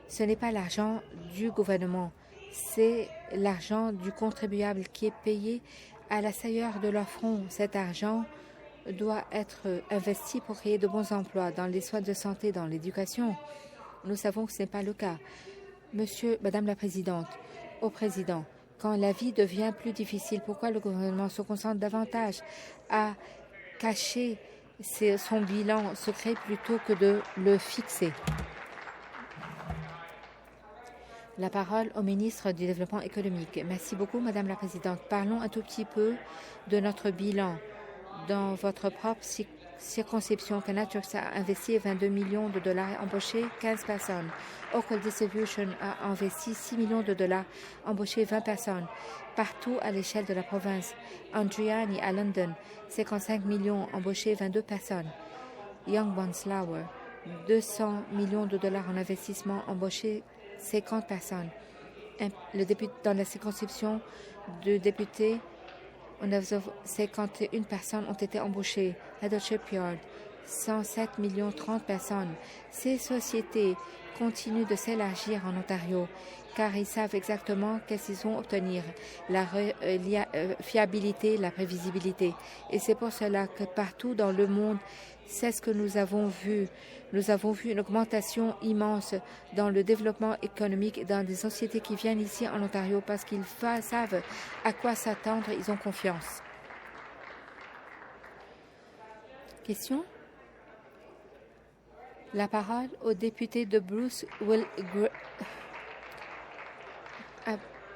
D: Ce n'est pas l'argent du gouvernement. C'est l'argent du contribuable qui est payé à la sailleur de leur front. Cet argent doit être investi pour créer de bons emplois dans les soins de santé, dans l'éducation. Nous savons que ce n'est pas le cas. Madame la Présidente, au Président, quand la vie devient plus difficile, pourquoi le gouvernement se concentre davantage à cacher son bilan secret plutôt que de le fixer? La parole au ministre du Développement économique. Merci beaucoup, Madame la Présidente. Parlons un tout petit peu de notre bilan. Dans votre propre circonscription, Canatrix a investi 22 millions de dollars et embauché 15 personnes. Oakville Distribution a investi 6 millions de dollars, embauché 20 personnes. Partout à l'échelle de la province. Andriani à London, 55 millions, embauché 22 personnes. Young Bonslauer, 200 millions de dollars en investissement, embauché 50 personnes. Dans la circonscription de députés, 51 personnes ont été embauchées. Heather Shipyard, 107 millions 30 personnes. Ces sociétés continuent de s'élargir en Ontario car ils savent exactement qu'est-ce qu'ils vont obtenir, la fiabilité, la prévisibilité. Et c'est pour cela que partout dans le monde, c'est ce que nous avons vu. Nous avons vu une augmentation immense dans le développement économique dans des sociétés qui viennent ici en Ontario parce qu'ils savent à quoi s'attendre, ils ont confiance. Question? La parole au député de Bruce Will.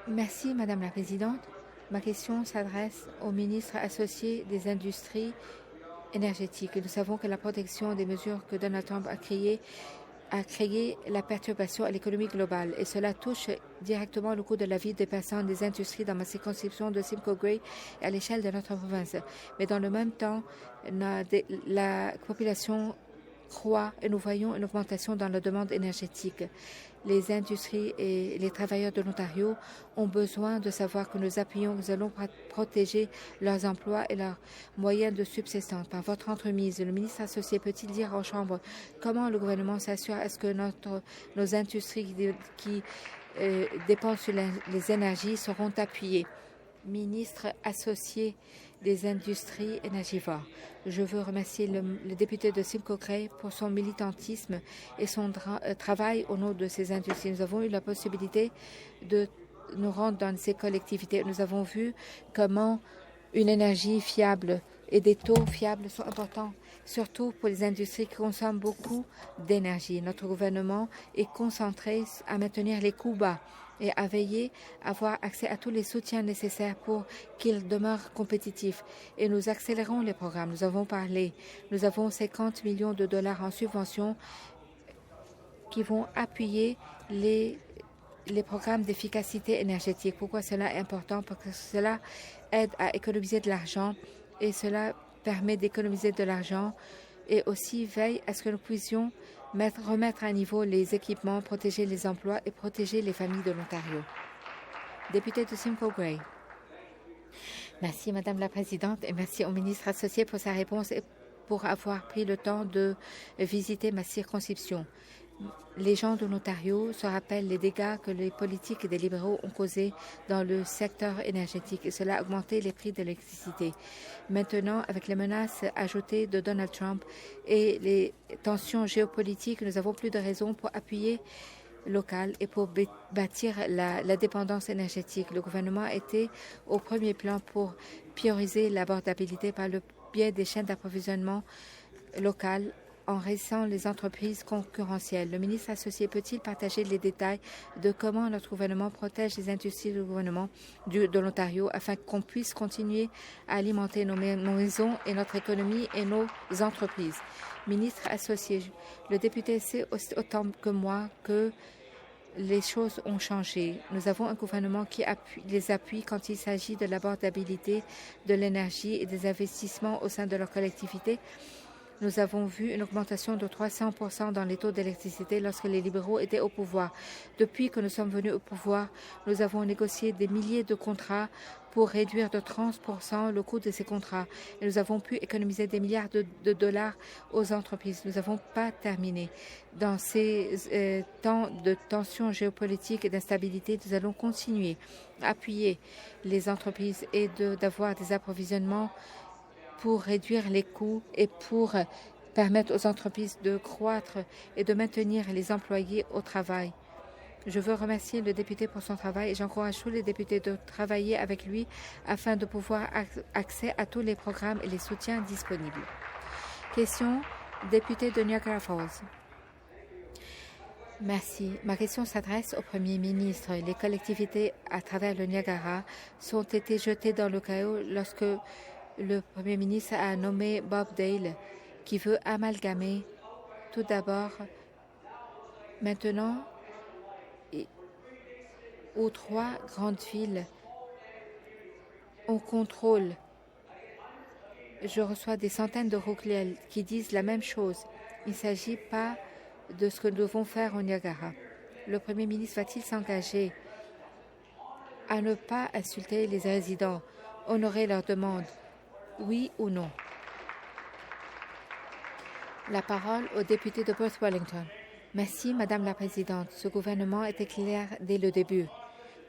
D: Merci, Madame la Présidente. Ma question s'adresse au ministre associé des Industries énergétiques. Nous savons que la protection des mesures que Donald Trump a créé la perturbation à l'économie globale et cela touche directement le coût de la vie des personnes des industries dans ma circonscription de Simcoe Grey et à l'échelle de notre province. Mais dans le même temps, la population croît et nous voyons une augmentation dans la demande énergétique. Les industries et les travailleurs de l'Ontario ont besoin de savoir que nous appuyons, nous allons protéger leurs emplois et leurs moyens de subsistance. Par votre entremise, le ministre associé peut-il dire en Chambre comment le gouvernement s'assure à ce que nos industries qui dépendent sur les énergies seront appuyées? Ministre associé des industries énergivores. Je veux remercier le député de Simcoe Grey pour son militantisme et son travail au nom de ces industries. Nous avons eu la possibilité de nous rendre dans ces collectivités. Nous avons vu comment une énergie fiable et des taux fiables sont importants, surtout pour les industries qui consomment beaucoup d'énergie. Notre gouvernement est concentré à maintenir les coûts bas et à veiller à avoir accès à tous les soutiens nécessaires pour qu'ils demeurent compétitifs. Et nous accélérons les programmes. Nous avons parlé. Nous avons 50 millions de dollars en subventions qui vont appuyer les programmes d'efficacité énergétique. Pourquoi cela est important? Parce que cela aide à économiser de l'argent et cela permet d'économiser de l'argent et aussi veille à ce que nous puissions remettre à niveau les équipements, protéger les emplois et protéger les familles de l'Ontario. Député de Simcoe Grey. Merci, Madame la Présidente, et merci au ministre associé pour sa réponse et pour avoir pris le temps de visiter ma circonscription. Les gens de l'Ontario se rappellent les dégâts que les politiques des libéraux ont causés dans le secteur énergétique et cela a augmenté les prix de l'électricité. Maintenant, avec les menaces ajoutées de Donald Trump et les tensions géopolitiques, nous avons plus de raisons pour appuyer local et pour bâtir la dépendance énergétique. Le gouvernement a été au premier plan pour prioriser l'abordabilité par le biais des chaînes d'approvisionnement locales en réduisant les entreprises concurrentielles. Le ministre associé peut-il partager les détails de comment notre gouvernement protège les industries du gouvernement de l'Ontario afin qu'on puisse continuer à alimenter nos maisons et notre économie et nos entreprises? Ministre associé, le député sait autant que moi que les choses ont changé. Nous avons un gouvernement qui les appuie quand il s'agit de l'abordabilité de l'énergie et des investissements au sein de leur collectivité. Nous avons vu une augmentation de 300% dans les taux d'électricité lorsque les libéraux étaient au pouvoir. Depuis que nous sommes venus au pouvoir, nous avons négocié des milliers de contrats pour réduire de 30% le coût de ces contrats. Et nous avons pu économiser des milliards de dollars aux entreprises. Nous n'avons pas terminé. Dans ces temps de tensions géopolitiques et d'instabilité, nous allons continuer à appuyer les entreprises et d'avoir des approvisionnements pour réduire les coûts et pour permettre aux entreprises de croître et de maintenir les employés au travail. Je veux remercier le député pour son travail et j'encourage tous les députés de travailler avec lui afin de pouvoir accès à tous les programmes et les soutiens disponibles. Question, député de Niagara Falls. Merci. Ma question s'adresse au Premier ministre. Les collectivités à travers le Niagara sont été jetées dans le chaos lorsque le Premier ministre a nommé Bob Dale, qui veut amalgamer tout d'abord maintenant aux 3 grandes villes on contrôle. Je reçois des centaines de courriels qui disent la même chose. Il ne s'agit pas de ce que nous devons faire au Niagara. Le Premier ministre va-t-il s'engager à ne pas insulter les résidents, honorer leurs demandes, oui ou non? La parole au député de Perth Wellington. Merci, Madame la Présidente. Ce gouvernement était clair dès le début.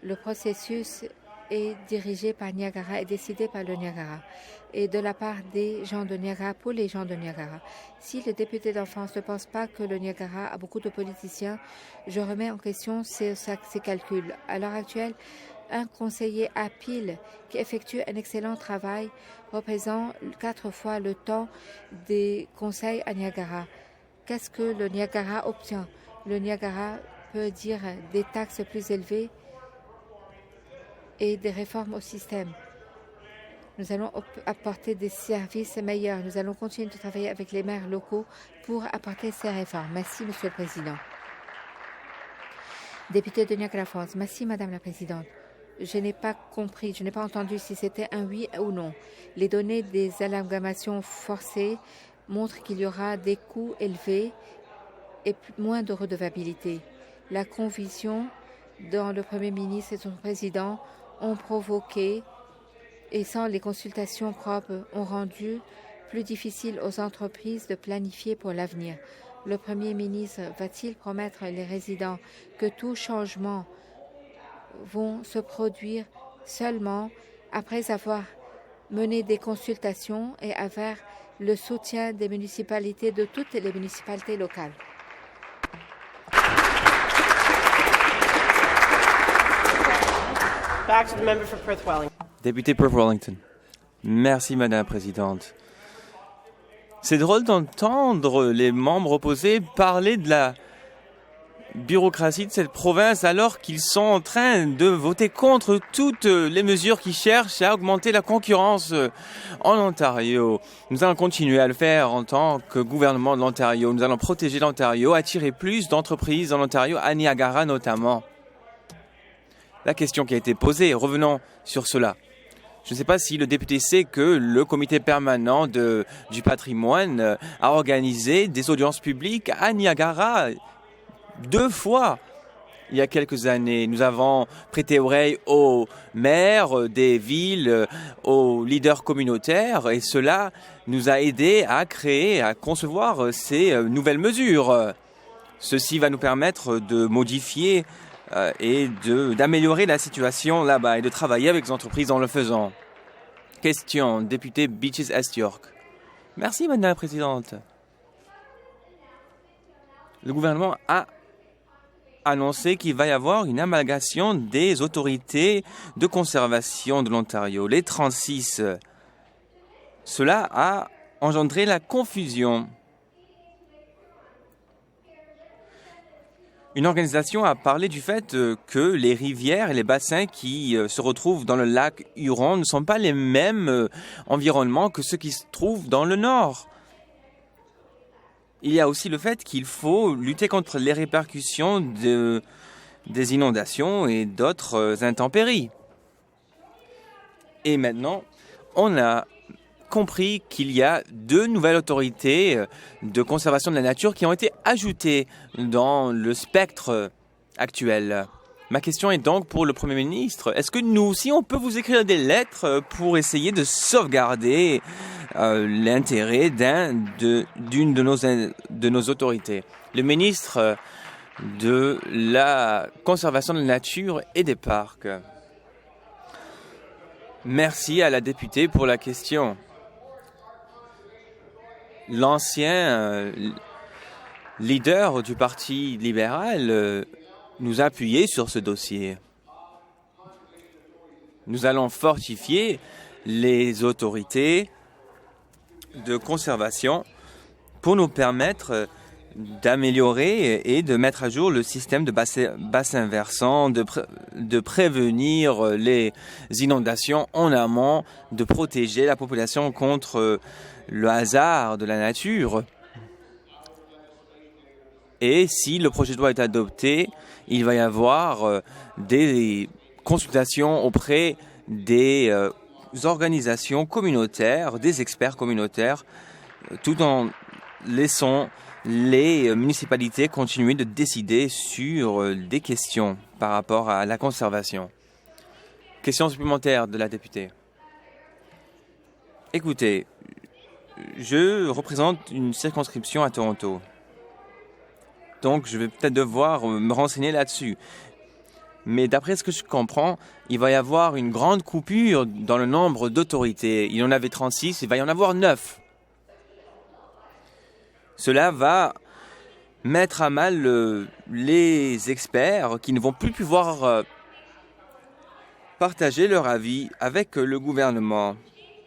D: Le processus est dirigé par Niagara et décidé par le Niagara et de la part des gens de Niagara pour les gens de Niagara. Si le député d'enfance ne pense pas que le Niagara a beaucoup de politiciens, je remets en question ces calculs. À l'heure actuelle, un conseiller à Peel qui effectue un excellent travail représente 4 fois le temps des conseils à Niagara. Qu'est-ce que le Niagara obtient? Le Niagara peut dire des taxes plus élevées et des réformes au système. Nous allons apporter des services meilleurs. Nous allons continuer de travailler avec les maires locaux pour apporter ces réformes. Merci, Monsieur le Président. Député de Niagara Falls. Merci, Madame la Présidente. Je n'ai pas compris, je n'ai pas entendu si c'était un oui ou non. Les données des amalgamations forcées montrent qu'il y aura des coûts élevés et moins de redevabilité. La conviction dans le Premier ministre et son président ont provoqué et sans les consultations propres ont rendu plus difficile aux entreprises de planifier pour l'avenir. Le Premier ministre va-t-il promettre les résidents que tout changement vont se produire seulement après avoir mené des consultations et avec le soutien des municipalités, de toutes les municipalités locales?
A: Back to the member for Perth Wellington.
E: Député Perth Wellington. Merci, Madame la Présidente. C'est drôle d'entendre les membres opposés parler de la bureaucratie de cette province alors qu'ils sont en train de voter contre toutes les mesures qui cherchent à augmenter la concurrence en Ontario. Nous allons continuer à le faire en tant que gouvernement de l'Ontario. Nous allons protéger l'Ontario, attirer plus d'entreprises en Ontario, à Niagara notamment. La question qui a été posée, revenons sur cela. Je ne sais pas si le député sait que le comité permanent du patrimoine a organisé des audiences publiques à Niagara 2 fois il y a quelques années. Nous avons prêté oreille aux maires des villes, aux leaders communautaires et cela nous a aidés à créer, à concevoir ces nouvelles mesures. Ceci va nous permettre de modifier et d'améliorer la situation là-bas et de travailler avec les entreprises en le faisant. Question, député Beaches Est York. Merci, Madame la Présidente. Le gouvernement a annoncé qu'il va y avoir une amalgamation des autorités de conservation de l'Ontario, les 36. Cela a engendré la confusion. Une organisation a parlé du fait que les rivières et les bassins qui se retrouvent dans le lac Huron ne sont pas les mêmes environnements que ceux qui se trouvent dans le nord. Il y a aussi le fait qu'il faut lutter contre les répercussions des inondations et d'autres intempéries. Et maintenant, on a compris qu'il y a 2 nouvelles autorités de conservation de la nature qui ont été ajoutées dans le spectre actuel. Ma question est donc pour le Premier ministre. Est-ce que nous aussi, on peut vous écrire des lettres pour essayer de sauvegarder l'intérêt d'une de nos autorités? Le ministre de la conservation de la nature et des parcs. Merci à la députée pour la question. L'ancien leader du Parti libéral nous appuyer sur ce dossier. Nous allons fortifier les autorités de conservation pour nous permettre d'améliorer et de mettre à jour le système de bassin versant, de prévenir les inondations en amont, de protéger la population contre le hasard de la nature. Et si le projet de loi est adopté, il va y avoir des consultations auprès des organisations communautaires, des experts communautaires, tout en laissant les municipalités continuer de décider sur des questions par rapport à la conservation. Question supplémentaire de la députée. Écoutez, je représente une circonscription à Toronto. Donc, je vais peut-être devoir me renseigner là-dessus. Mais d'après ce que je comprends, il va y avoir une grande coupure dans le nombre d'autorités. Il y en avait 36, il va y en avoir 9. Cela va mettre à mal les experts qui ne vont plus pouvoir partager leur avis avec le gouvernement.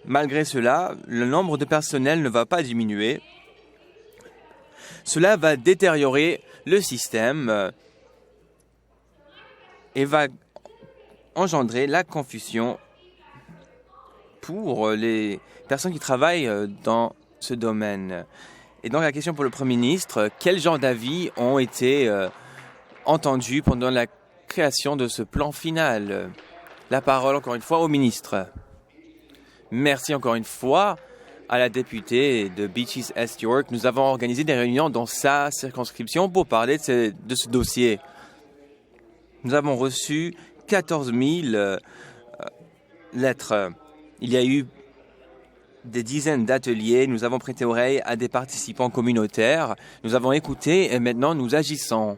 E: Malgré cela, le nombre de personnel ne va pas diminuer. Cela va détériorer le système et va engendrer la confusion pour les personnes qui travaillent dans ce domaine. Et donc la question pour le Premier ministre, quel genre d'avis ont été entendus pendant la création de ce plan final? La parole encore une fois au ministre. Merci encore une fois à la députée de Beaches East York. Nous avons organisé des réunions dans sa circonscription pour parler de ce dossier. Nous avons reçu 14 000 lettres. Il y a eu des dizaines d'ateliers. Nous avons prêté oreille à des participants communautaires. Nous avons écouté et maintenant nous agissons.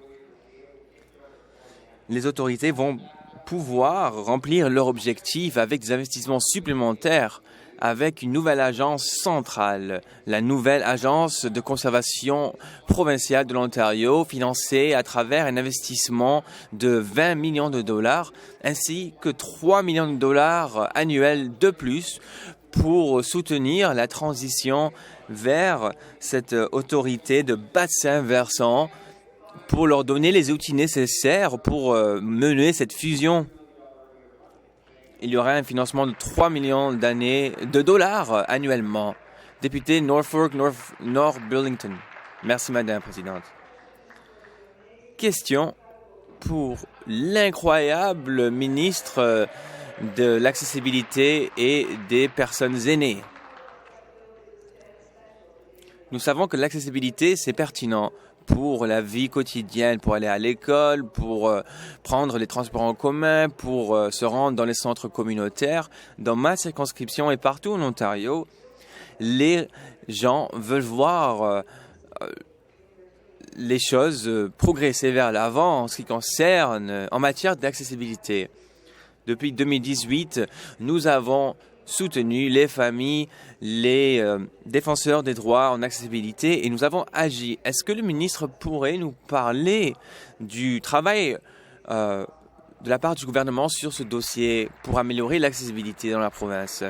E: Les autorités vont pouvoir remplir leur objectif avec des investissements supplémentaires, avec une nouvelle agence centrale, la nouvelle agence de conservation provinciale de l'Ontario, financée à travers un investissement de 20 millions de dollars, ainsi que 3 millions de dollars annuels de plus pour soutenir la transition vers cette autorité de bassin versant, pour leur donner les outils nécessaires pour mener cette fusion. Il y aura un financement de 3 millions de dollars annuellement. Député Norfolk, North Burlington. Merci, Madame la Présidente. Question pour l'incroyable ministre de l'accessibilité et des personnes aînées. Nous savons que l'accessibilité, c'est pertinent pour la vie quotidienne, pour aller à l'école, pour prendre les transports en commun, pour se rendre dans les centres communautaires. Dans ma circonscription et partout en Ontario, les gens veulent voir les choses progresser vers l'avant en ce qui concerne en matière d'accessibilité. Depuis 2018, nous avons soutenu les familles, les défenseurs des droits en accessibilité et nous avons agi. Est-ce que le ministre pourrait nous parler du travail de la part du gouvernement sur ce dossier pour améliorer l'accessibilité dans la province?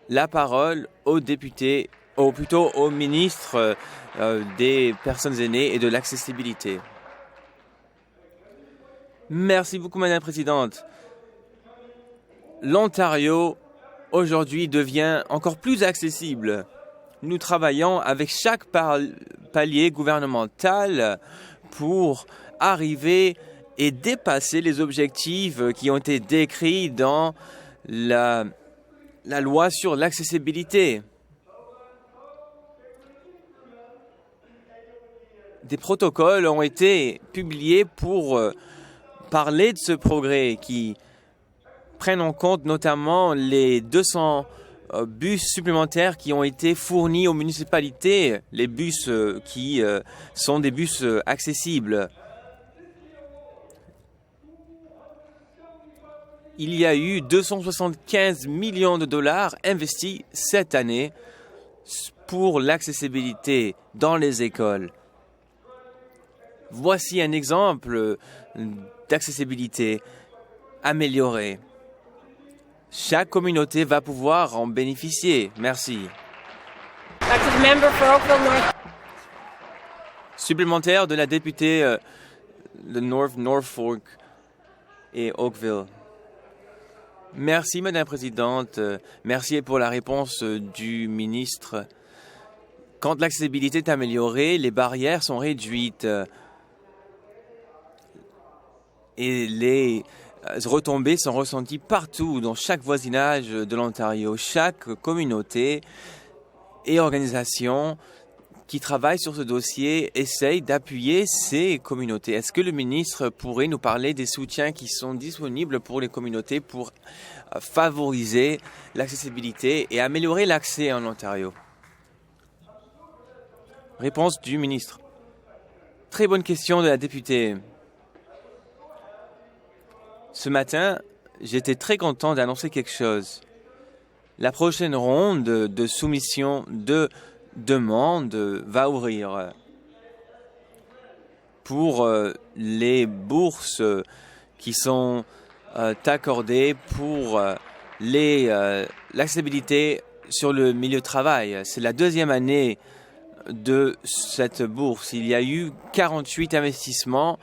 E: La parole au député, ou plutôt au ministre des personnes aînées et de l'accessibilité. Merci beaucoup, Madame la Présidente. L'Ontario, aujourd'hui, devient encore plus accessible. Nous travaillons avec chaque palier gouvernemental pour arriver et dépasser les objectifs qui ont été décrits dans la loi sur l'accessibilité. Des protocoles ont été publiés pour parler de ce progrès qui prennent en compte notamment les 200 bus supplémentaires qui ont été fournis aux municipalités, les bus qui sont des bus accessibles. Il y a eu 275 millions de dollars investis cette année pour l'accessibilité dans les écoles. Voici un exemple d'accessibilité améliorée. Chaque communauté va pouvoir en bénéficier. Merci.
A: Back to the member for Oakville North.
E: Supplémentaire de la députée de Norfolk et Oakville. Merci, Madame la Présidente. Merci pour la réponse du ministre. Quand l'accessibilité est améliorée, les barrières sont réduites et les retombées sont ressenties partout, dans chaque voisinage de l'Ontario. Chaque communauté et organisation qui travaillent sur ce dossier essayent d'appuyer ces communautés. Est-ce que le ministre pourrait nous parler des soutiens qui sont disponibles pour les communautés pour favoriser l'accessibilité et améliorer l'accès en Ontario? Réponse du ministre. Très bonne question de la députée. Ce matin, j'étais très content d'annoncer quelque chose. La prochaine ronde de soumission de demande va ouvrir pour les bourses qui sont accordées pour l'accessibilité sur le milieu de travail. C'est la deuxième année de cette bourse. Il y a eu 48 investissements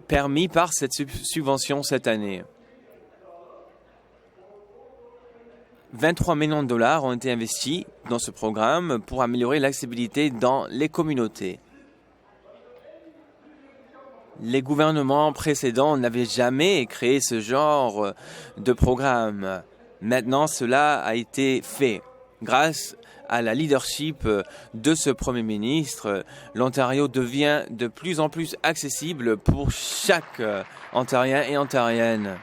E: permis par cette subvention cette année. 23 millions de dollars ont été investis dans ce programme pour améliorer l'accessibilité dans les communautés. Les gouvernements précédents n'avaient jamais créé ce genre de programme. Maintenant, cela a été fait. Grâce à la leadership de ce Premier ministre, l'Ontario devient de plus en plus accessible pour chaque Ontarien et Ontarienne.